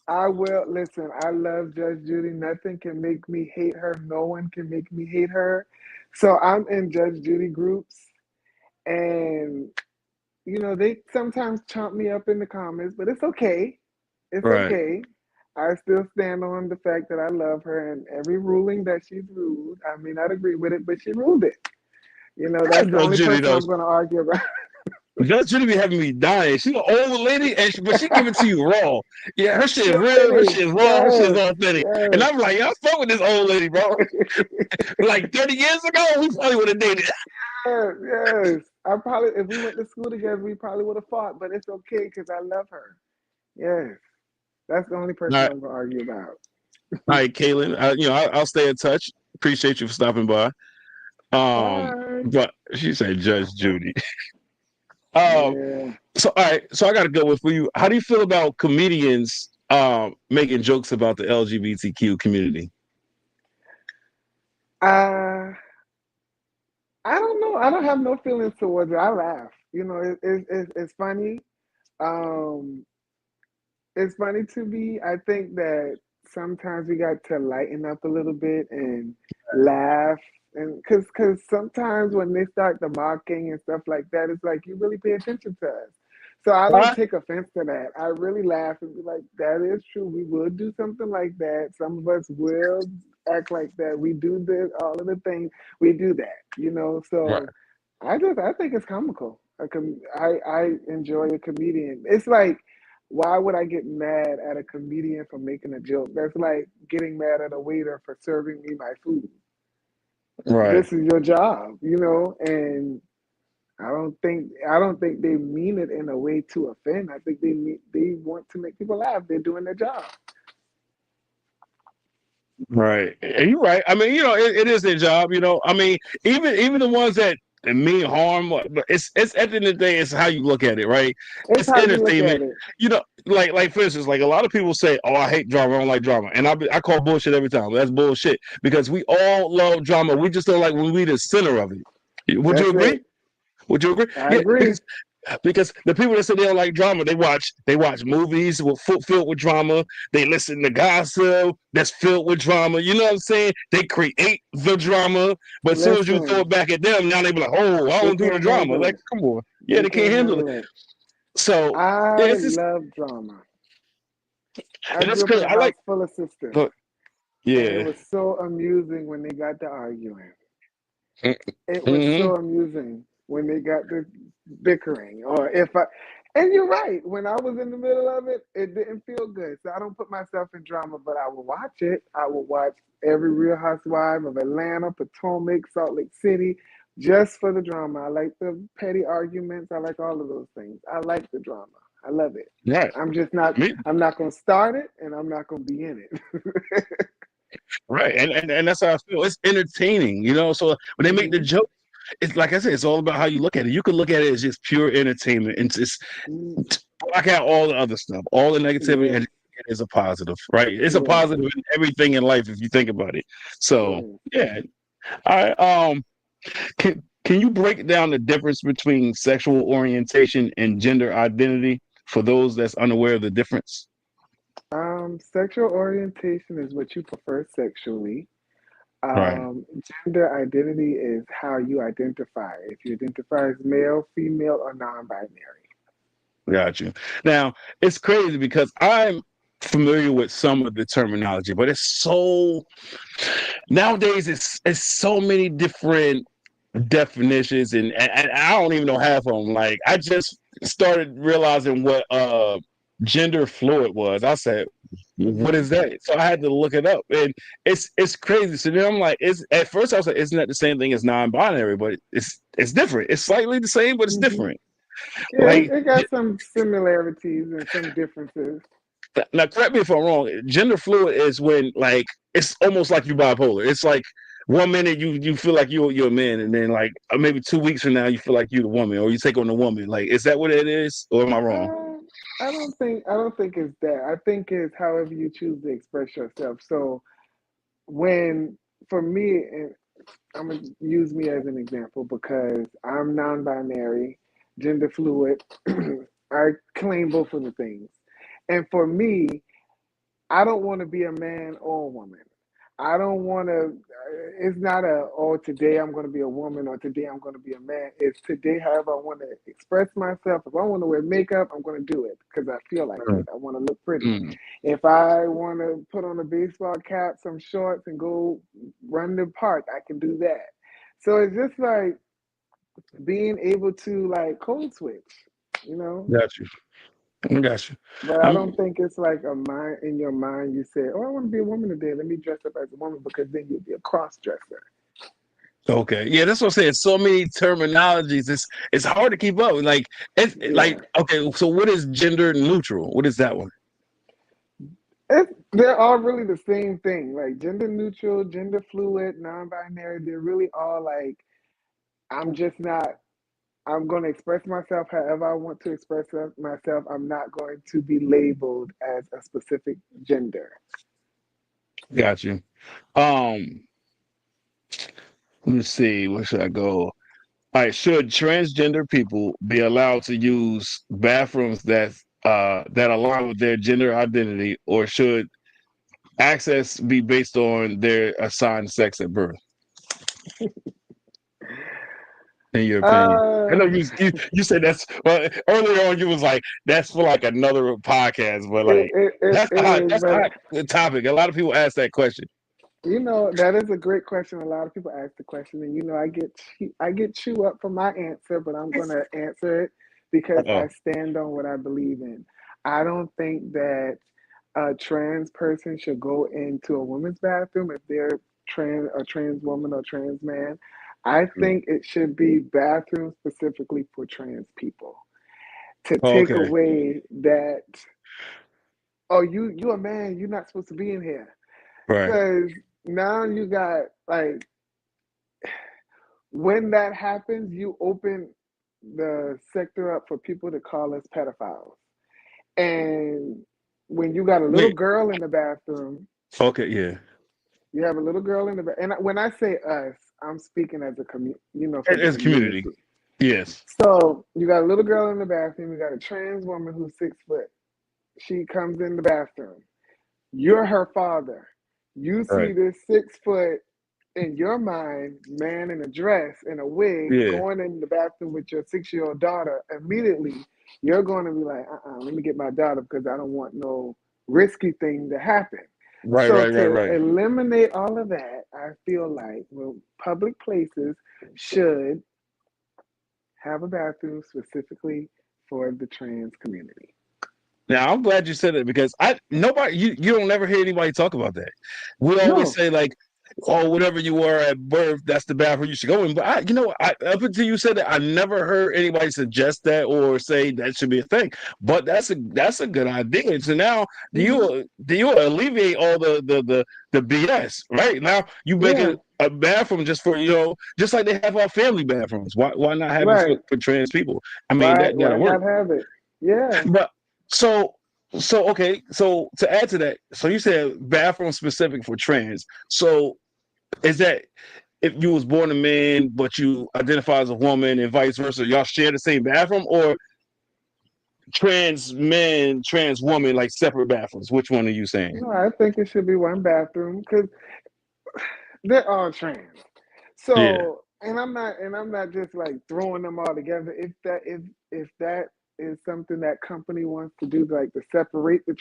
I will listen. I love Judge Judy. Nothing can make me hate her. No one can make me hate her. So I'm in Judge Judy groups, and they sometimes chomp me up in the comments, but it's okay. It's Right. okay. I still stand on the fact that I love her and every ruling that she's ruled. I may not agree with it, but she ruled it. That's the Judge only Judy person though. I'm going to argue about. Judge Judy be having me dying. She an old lady, but she give it to you raw. Yeah, her shit is real. Her Surely. shit is raw. Her shit is Yes. authentic. And Yes. I'm like, I fuck with this old lady, bro. Like 30 years ago, we probably would have dated. Yes. Yes. I probably, if we went to school together, we probably would have fought, but it's okay because I love her. Yes. That's the only All person right, I'm going to argue about. all right, Kaylin. I'll stay in touch. Appreciate you for stopping by. Bye. But she said Judge Judy. Um, Yeah. so all right, so I got to go with for you. How do you feel about comedians making jokes about the LGBTQ community? Uh, I don't know. I don't have no feelings towards it. I laugh. It's funny. Um, it's funny to me. I think that sometimes we got to lighten up a little bit and laugh, and because sometimes when they start the mocking and stuff like that, it's like you really pay attention to us. So I don't Huh? take offense to that. I really laugh and be like, that is true. We will do something like that. Some of us will act like that. We do this, all of the things we do that. Right. So I think it's comical. I enjoy a comedian. It's like, why would I get mad at a comedian for making a joke? That's like getting mad at a waiter for serving me my food. Right. This is your job, and I don't think they mean it in a way to offend. I think they want to make people laugh. They're doing their job. Right. And you're right. I mean, it is their job, I mean, even the ones that mean harm, but it's at the end of the day, it's how you look at it, right? It's It's how you look at entertainment. it. Like for instance, like a lot of people say, "Oh, I hate drama. I don't like drama," and I call bullshit every time. That's bullshit because we all love drama. We just don't like when we the center of it. Would you That's agree? it. Would you agree? I Yeah, agree. because the people that say they don't like drama, they watch movies filled with drama. They listen to gossip that's filled with drama. You know what I'm saying? They create the drama, but as soon as you throw Listen, it back at them, now they be like, "Oh, I they don't do the can't drama." handle Like, it. come on, yeah, They they can't can't handle it. handle it. So yeah, I it's just love drama. I and that's grew up in crazy. a I like house full of sisters, look, and it yeah, was so amusing when they got to arguing. It was mm-hmm. so amusing when they got the bickering, or if I. And you're right. When I was in the middle of it, it didn't feel good. So I don't put myself in drama, but I will watch it. I will watch every Real Housewife of Atlanta, Potomac, Salt Lake City, just for the drama. I like the petty arguments. I like all of those things. I like the drama. I love it. Right, I'm just not. me, I'm not gonna start it, and I'm not gonna be in it. right, and that's how I feel. It's entertaining, So when they make the hmm joke, it's like I said, it's all about how you look at it. You can look at it as just pure entertainment, and just block out all the other stuff, all the negativity, Yeah, and it is a positive, right? It's a yeah, positive in everything in life if you think about it. So yeah. yeah, all right. Can you break down the difference between sexual orientation and gender identity for those that's unaware of the difference? Sexual orientation is what you prefer sexually. Right. Gender identity is how you identify. If you identify as male, female, or non-binary. Got you. Now, it's crazy because I'm familiar with some of the terminology, but it's so nowadays it's so many different definitions and I don't even know half of them. Like I just started realizing what gender fluid was. I said, what Hmm. is that? So I had to look it up, and it's crazy. So then I'm like, it's at first I was like, isn't that the same thing as non-binary? But it's different. It's slightly the same, but it's Hmm. different. Yeah, Like it got some similarities and some differences. now, correct me if I'm wrong. Gender fluid is when like it's almost like you bipolar. It's like 1 minute you feel like you're a man, and then like maybe 2 weeks from now you feel like you're the woman, or you take on the woman. Like, is that what it is, or am I wrong? Uh, I don't think it's that. I think it's however you choose to express yourself. So when for me, and I'm gonna use me as an example because I'm non-binary, gender fluid. I claim both of the things, and for me, I don't want to be a man or a woman. I don't want to. It's not a oh today I'm going to be a woman or today I'm going to be a man. It's today however I want to express myself. If I want to wear makeup, I'm going to do it because I feel like it. I want to look pretty. Mm. If I want to put on a baseball cap, some shorts, and go run the park, I can do that. So it's just like being able to like code switch, you know. Got you. I got you. But I I'm don't think it's like a mind in your mind. You say, "Oh, I want to be a woman today. Let me dress up as a woman," because then you'll be a cross dresser. okay. Yeah, that's what I'm saying. So many terminologies. It's hard to keep up. Like it's like Yeah, okay. So what is gender neutral? What is that one? they're all really the same thing. Like gender neutral, gender fluid, non-binary. They're really all like, I'm just not. I'm going to express myself however I want to express myself. I'm not going to be labeled as a specific gender. Got you. Um, let me see. Where should I go? All right, should transgender people be allowed to use bathrooms that align with their gender identity, or should access be based on their assigned sex at birth? In your opinion, I know Uh, you said that's well earlier on. You was like that's for like another podcast, but it, like it, it, it is, that's a but hot topic. A lot of people ask that question. that is a great question. A lot of people ask the question, and I get chew up for my answer, but I'm gonna answer it because Oh, I stand on what I believe in. I don't think that a trans person should go into a woman's bathroom if they're trans woman or trans man. I think it should be bathrooms specifically for trans people to take okay, away that, oh, you a man, you're not supposed to be in here. right, Because now you got like when that happens, you open the sector up for people to call us pedophiles. And when you got a little wait, girl in the bathroom, okay, yeah, you have a little girl in the bath. And when I say us, I'm speaking as a for the as a community, community. yes, So you got a little girl in the bathroom. You got a trans woman who's 6 foot. She comes in the bathroom. You're her father. You see right, this 6 foot in your mind, man in a dress and a wig yeah, going in the bathroom with your 6-year-old daughter, immediately you're going to be like, let me get my daughter because I don't want no risky thing to happen. right, So right, right, to right. eliminate all of that, I feel like well, public places should have a bathroom specifically for the trans community. Now I'm glad you said it because I nobody you don't never hear anybody talk about that. We always No, say like, oh, whatever you were at birth, that's the bathroom you should go in. But up until you said that, I never heard anybody suggest that or say that should be a thing. But that's a good idea. So now hmm, do you alleviate all the BS right now? You make yeah, it a bathroom just for just like they have our family bathrooms. Why not have it right. for trans people? I mean Why that got to why work. not have it? Yeah. But so okay, so to add to that, so you said bathroom specific for trans. So is that if you was born a man but you identify as a woman and vice versa, y'all share the same bathroom, or trans man, trans woman like separate bathrooms? Which one are you saying? No, I think it should be one bathroom because they're all trans. Yeah, So, and I'm not just like throwing them all together. If that is something that company wants to do, like to separate the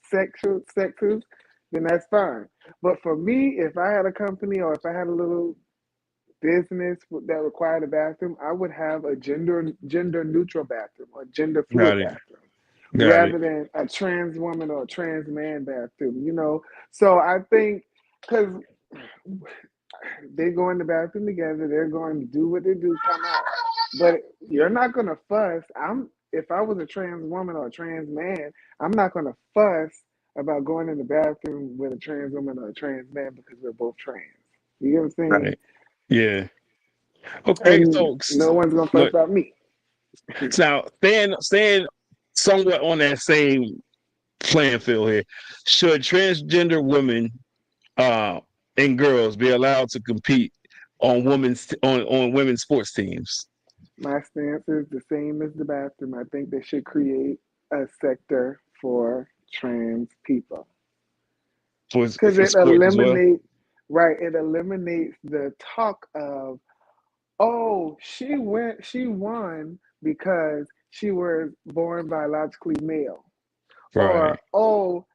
sexes, then that's fine. But for me, if I had a company or if I had a little business that required a bathroom, I would have a gender neutral bathroom or gender fluid got it. bathroom. Got it. rather than a trans woman or a trans man bathroom, you know. So I think because they go in the bathroom together, they're going to do what they do, come out. But you're not gonna fuss. I'm if I was a trans woman or a trans man, I'm not gonna fuss about going in the bathroom with a trans woman or a trans man because we're both trans. You get what I'm saying? Right. Yeah. Okay. And So, no one's gonna fuss but about me. so now staying somewhat on that same playing field here, should transgender women uh, and girls be allowed to compete on women's sports teams My stance is the same as the bathroom. I think they should create a sector for trans people because for it sports as well? eliminates, right, it eliminates the talk of, oh, she won because she was born biologically male, Right. or oh,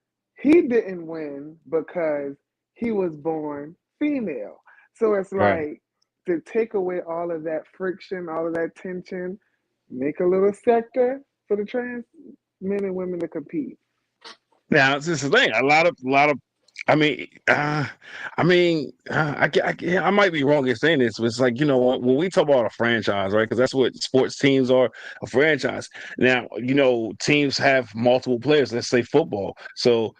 he didn't win because he was born female. So it's Right. like, to take away all of that friction, all of that tension, make a little sector for the trans men and women to compete. Now, this is the thing. A lot of. I mean, I might be wrong in saying this, but it's like when we talk about a franchise, right? Because that's what sports teams are, a franchise. Now, teams have multiple players. Let's say football. So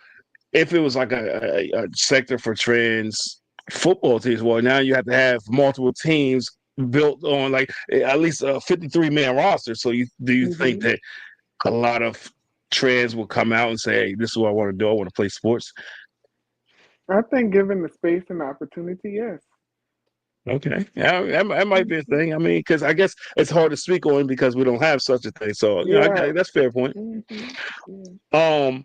if it was like a sector for trans football teams, well, now you have to have multiple teams built on like at least a 53-man roster. So do you think Hmm. that a lot of trans will come out and say, "Hey, this is what I want to do. I want to play sports." I think given the space and opportunity, yes. Okay, yeah, that might be a Mhm. thing. I mean, because I guess it's hard to speak on because we don't have such a thing. So Yeah. that's a fair point. Hmm. Yeah. Um,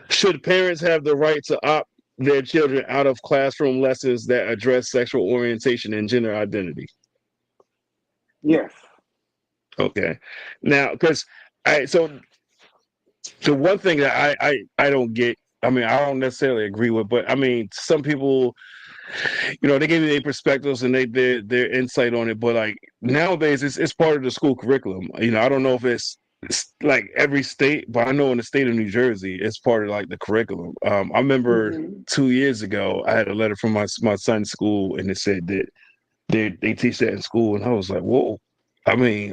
should parents have the right to opt their children out of classroom lessons that address sexual orientation and gender identity? Yes. Okay, now because so the one thing that I don't get. I mean, I don't necessarily agree with, but I mean, some people they gave me their perspectives and their insight on it. But like nowadays, it's part of the school curriculum. I don't know if it's like every state, but I know in the state of New Jersey, it's part of like the curriculum. I remember Hmm. 2 years ago, I had a letter from my son's school, and it said that they teach that in school, and I was like, whoa. I mean,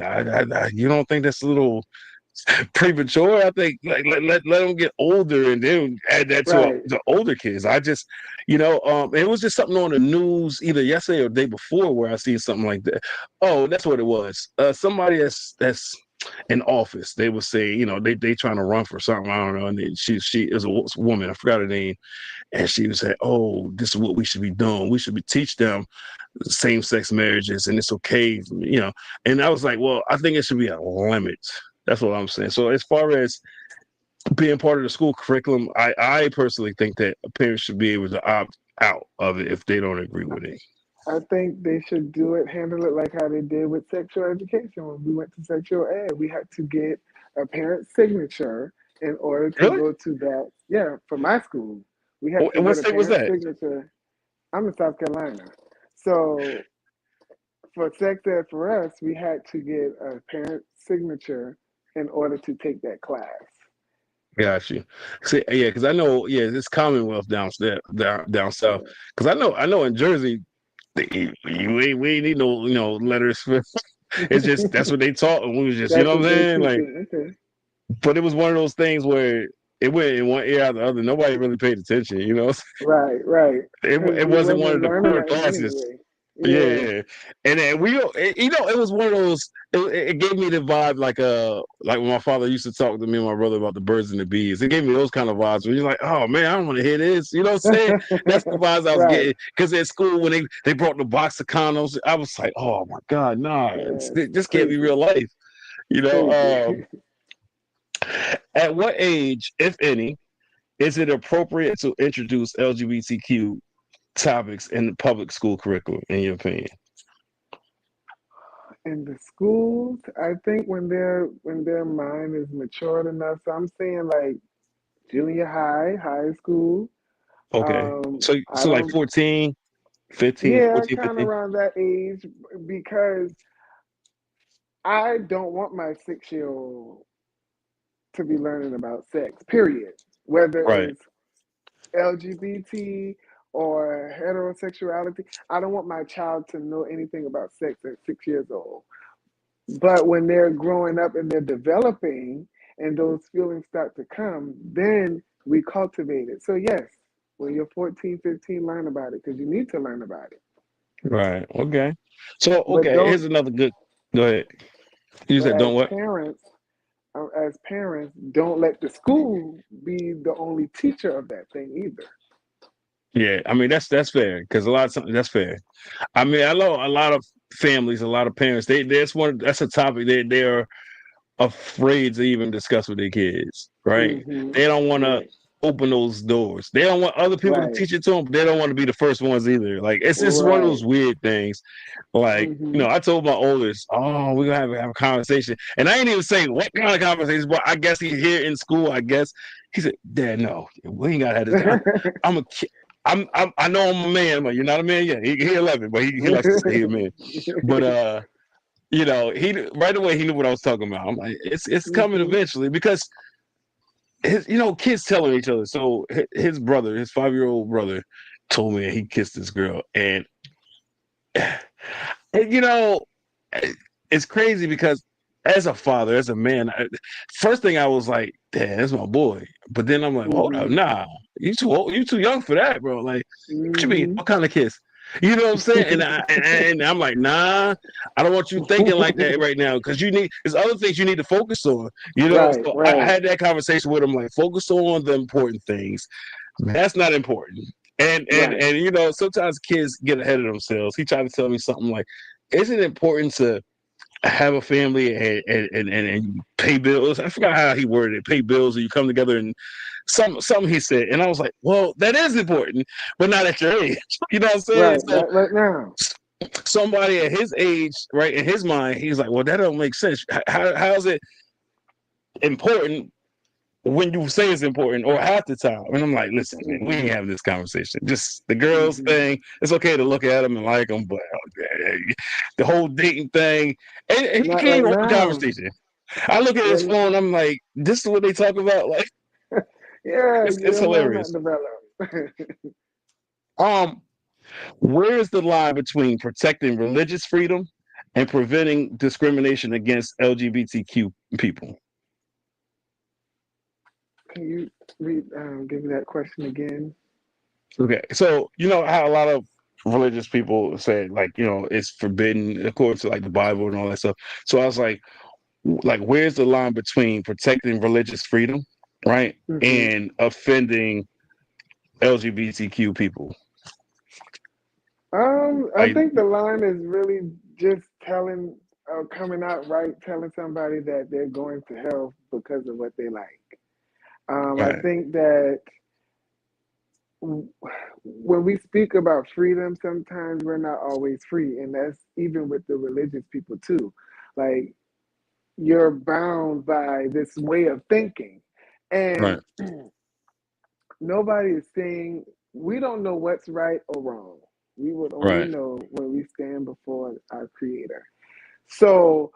you don't think that's a little premature? I think like let them get older and then add that to Right. the older kids. I just, it was just something on the news either yesterday or the day before where I see something like that. Oh, that's what it was. Somebody that's in office. They would say, they trying to run for something. I don't know. And then she is a woman. I forgot her name, and she would say, "Oh, this is what we should be doing. We should be teach them same sex marriages, and it's okay, And I was like, well, I think it should be a limit. That's what I'm saying. So as far as being part of the school curriculum, I personally think that parents should be able to opt out of it if they don't agree with it. I think they should do it, handle it like how they did with sexual education. When we went to sexual ed, we had to get a parent's signature in order to Really? go to that. Yeah, for my school, we had to And what get a state was parent's that? signature. I'm in South Carolina. So for sex ed for us, we had to get a parent's signature in order to take that class. Got you. See, yeah, because I know, yeah, it's Commonwealth down south. Yeah. Because I know in Jersey, we ain't need no letters for. It's just that's what they taught, and we was just That's what I'm what they saying, teach like. it. Okay. But it was one of those things where it went in one ear out the other. Nobody really paid attention. Right, right. Because It we wasn't one of wasn't the learning core that classes. anyway. Yeah, Yeah. yeah. And then it was one of those. It gave me the vibe like when my father used to talk to me and my brother about the birds and the bees. It gave me those kind of vibes where you're like, oh man, I don't want to hear this. You know what I'm saying? That's the vibes I was Right. getting because at school when they brought the box of condoms, I was like, oh my god, nah, Yeah. this can't be Crazy. real life. You know, Crazy. at what age, if any, is it appropriate to introduce LGBTQ topics in the public school curriculum, in your opinion? In the schools, I think when their mind is matured enough. So I'm saying like junior high, high school. Okay. I So like don't. 14, 15, Yeah, 14, kind of 15. around that age because I don't want my 6-year-old to be learning about sex, period. Whether Right. it's LGBT or heterosexuality. I don't want my child to know anything about sex at 6 years old. But when they're growing up and they're developing and those feelings start to come, then we cultivate it. So, yes, when you're 14, 15, learn about it because you need to learn about it. Right. Okay. So, But okay, don't, here's another good. Go ahead. You but said don't what? as parents, don't let the school be the only teacher of that thing either. Yeah, I mean that's fair because a lot of times that's fair. I mean, I know a lot of families, a lot of parents. That's a topic they're afraid to even discuss with their kids. Right? Mm-hmm. They don't want to Right, open those doors. They don't want other people to right, teach it to them. But they don't want to be the first ones either. Like it's just one of right. those weird things. Like, Mm-hmm. I told my oldest, "Oh, we're gonna have a conversation," and I ain't even saying what kind of conversation, but I guess he here in school. I guess he said, "Dad, no, we ain't gotta have this. I'm a kid. I know I'm a man, but you're not a man yet. He 11, but he likes to say he a man. But he right away he knew what I was talking about. I'm like, it's coming Mm-hmm. eventually because kids telling each other. So his brother, his 5-year-old brother, told me he kissed this girl, and And, it's crazy because as a father, as a man, first thing I was like, "Damn, that's my boy." But then I'm like, "Hold up, Mm-hmm. nah, you too old, you too young for that, bro." Like, what you mean? Mm-hmm. What kind of kiss? You know what I'm saying? And I'm like, "Nah, I don't want you thinking like that right now because there's other things you need to focus on." Right, So I right, had that conversation with him, like, focus on the important things. That's not important. right. And sometimes kids get ahead of themselves. He tried to tell me something like, "Isn't it important to have a family and pay bills?" I forgot how he worded it. Pay bills, and you come together and something he said, and I was like, "Well, that is important, but not at your age." You know what I'm saying? Right, So not right now. somebody at his age, right, in his mind, he's like, "Well, that don't make sense. How's it important when you say it's important or half the time?" And I'm like, "Listen, man, we Mm-hmm. ain't having this conversation. Just the girls Mm-hmm. thing. It's okay to look at them and like them, but the whole dating thing, and he Not can't right even hold a now. conversation." I look at his Right. phone. I'm like, "This is what they talk about." Like, Yeah, it's your mind not hilarious. developed. Um, where is the line between protecting religious freedom and preventing discrimination against LGBTQ people? Can you give me that question again? Okay, so you know how a lot of religious people say, like, it's forbidden according to like the Bible and all that stuff. So I was like, where's the line between protecting religious freedom, right, Mm-hmm. and offending LGBTQ people? I Like, think the line is really just coming out right, telling somebody that they're going to hell because of what they like. I right, think that when we speak about freedom, sometimes we're not always free, and that's even with the religious people too. Like you're bound by this way of thinking, and right, nobody is saying we don't know what's right or wrong. We would only right, know when we stand before our Creator. So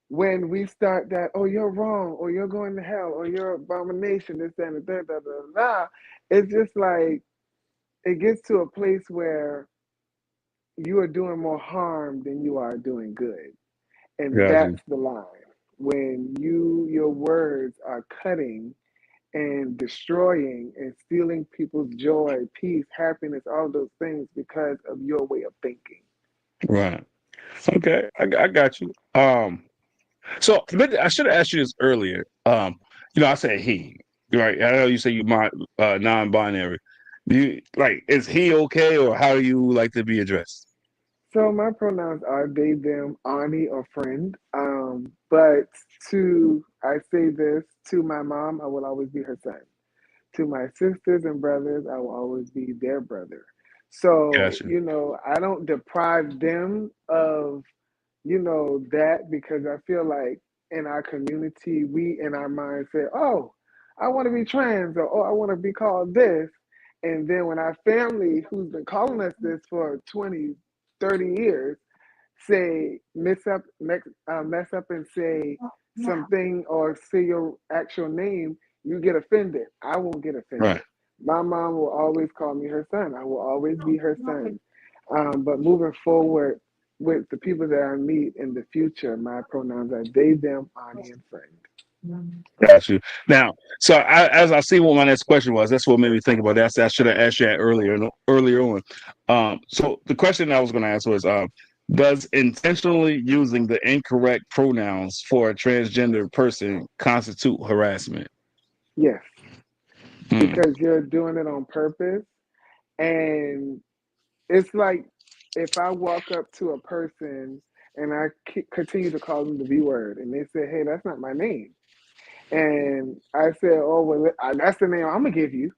when we start that, oh, you're wrong, or you're going to hell, or you're abomination, this, that, and the third, da, da, da, da, it's just like it gets to a place where you are doing more harm than you are doing good. And got you. that's the line. When your words are cutting and destroying and stealing people's joy, peace, happiness, all those things because of your way of thinking. Right. Okay, I got you. So but I should have asked you this earlier. I said he, right? I know you say you non-binary. Do you like is he okay, or how do you like to be addressed? So my pronouns are they, them, Awny, or friend. But I say this to my mom, I will always be her son. To my sisters and brothers, I will always be their brother. So, Gotcha. I don't deprive them of, that because I feel like in our community, we in our mind say, oh, I want to be trans or oh, I want to be called this. And then when our family, who's been calling us this for 20, 30 years, say, mess up and say something or say your actual name, you get offended. I won't get Right. offended. My mom will always call me her son. I will always be her son. But moving forward with the people that I meet in the future, my pronouns are they, them, Ani, and friend. Got you. Now, so as I see what my next question was, that's what made me think about that. I should have asked you that earlier on. So the question I was going to ask was, does intentionally using the incorrect pronouns for a transgender person constitute harassment? Yes, Hmm. because you're doing it on purpose. And it's like if I walk up to a person and I continue to call them the V word, and they say, "Hey, that's not my name," and I said, "Oh well, that's the name I'm gonna give you."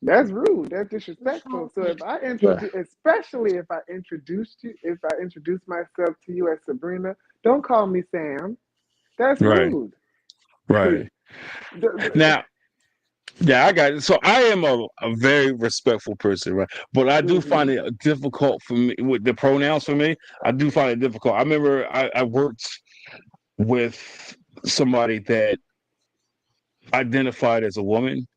That's rude. That's disrespectful. So if I Right. introduce, especially if I introduced you, if I introduce myself to you as Sabrina, don't call me Sam. That's Right. rude. Right. Now, yeah, I got it. So I am a very respectful person, right? But I do find Mhm. it difficult for me with the pronouns for me. I do find it difficult. I remember I worked with somebody that identified as a woman,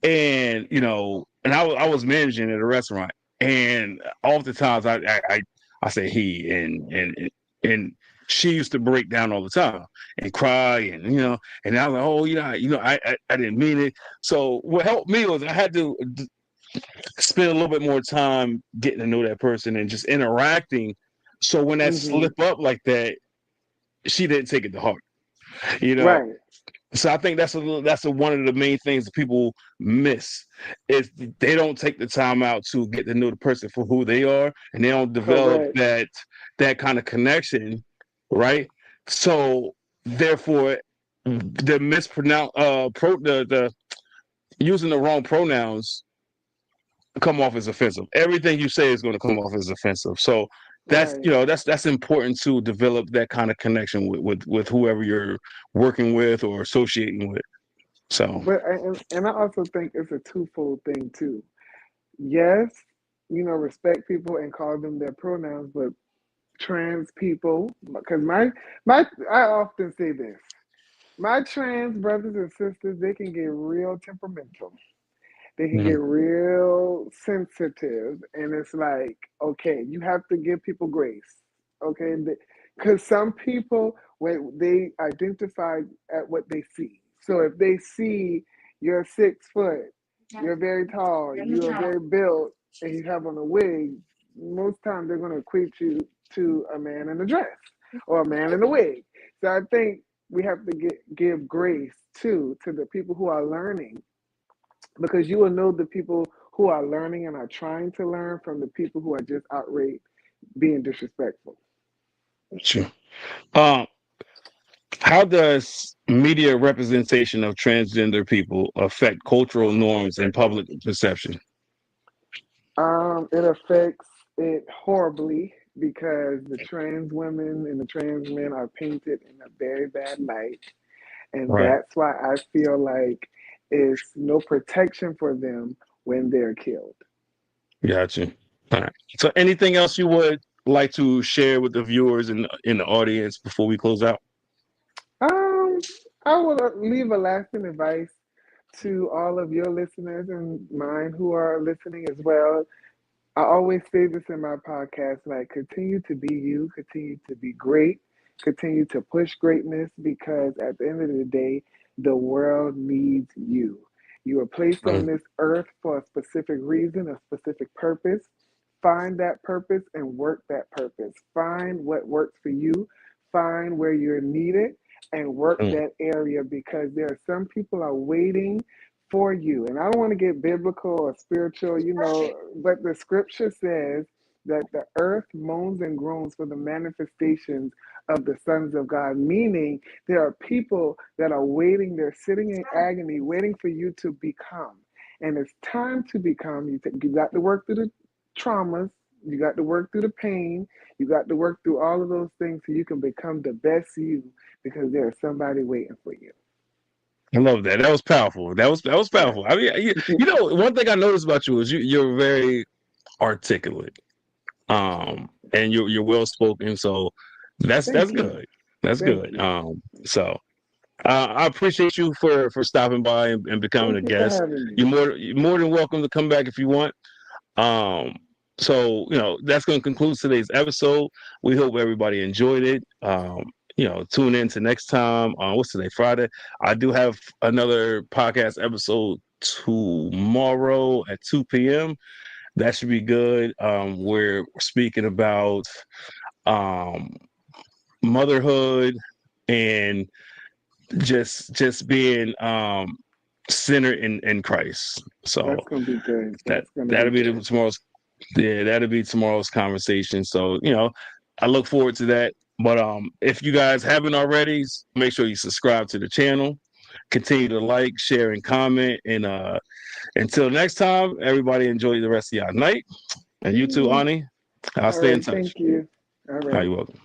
and and I was managing at a restaurant, and oftentimes I say he, and she used to break down all the time and cry, and and I was like, oh, I didn't mean it. So what helped me was I had to spend a little bit more time getting to know that person and just interacting. So when that Mhm. slip up like that, she didn't take it to heart. You know, Right. so I think that's one of the main things that people miss is they don't take the time out to get to know the person for who they are, and they don't develop Correct. that kind of connection, right? So therefore, the mispronounce the using the wrong pronouns come off as offensive. Everything you say is going to come off as offensive. So that's Right. you know that's important to develop that kind of connection with whoever you're working with or associating with. So But and I also think it's a twofold thing too. Yes, respect people and call them their pronouns, but trans people, because my I often say this. My trans brothers and sisters, they can get real temperamental. They can mm, get real sensitive, and it's like, okay, you have to give people grace, okay? Because some people, when they identify at what they see. So if they see you're 6 foot, you're very tall, you are very built, and you have on a wig, most times they're going to equate you to a man in a dress or a man in a wig. So I think we have to give grace too to the people who are learning, because you will know the people who are learning and are trying to learn from the people who are just outright being disrespectful. sure. Um, how does media representation of transgender people affect cultural norms and public perception? It affects it horribly because the trans women and the trans men are painted in a very bad light, and Right. that's why I feel like it's no protection for them when they're killed. Gotcha. All right. So anything else you would like to share with the viewers and in the audience before we close out? Um, I will leave a lasting advice to all of your listeners and mine who are listening as well. I always say this in my podcast, like continue to be you, continue to be great, continue to push greatness, because at the end of the day, the world needs you. You were placed on Mm, this earth for a specific reason, a specific purpose. Find that purpose and work that purpose. Find what works for you, find where you're needed, and work mm, that area, because there are some people are waiting for you. And I don't want to get biblical or spiritual, but the scripture says that the earth moans and groans for the manifestations of the sons of God, meaning there are people that are waiting, they're sitting in agony, waiting for you to become. And it's time to become. You got to work through the traumas, you got to work through the pain, you got to work through all of those things so you can become the best you, because there's somebody waiting for you. I love that. That was powerful. That was Yeah. powerful. I mean, one thing I noticed about you is you're very articulate. And you're well spoken. So that's Thank you. good. That's Thank good. you. So I appreciate you for stopping by and becoming Thank a you for guest. having me. You're more than welcome to come back if you want. Um, so that's going to conclude today's episode. We hope everybody enjoyed it. Tune in to next time. What's today? Friday. I do have another podcast episode tomorrow at 2 p.m. That should be good. We're speaking about um, motherhood and just being centered in Christ. So That's gonna be good. that That's gonna be that'll be good. tomorrow's. Yeah, that'll be tomorrow's conversation. So I look forward to that. But if you guys haven't already, make sure you subscribe to the channel. Continue to like, share, and comment. And until next time, everybody enjoy the rest of your night. And you too, Mm. Ani. I'll All stay in right. touch. Thank you. All All right, right. you're welcome.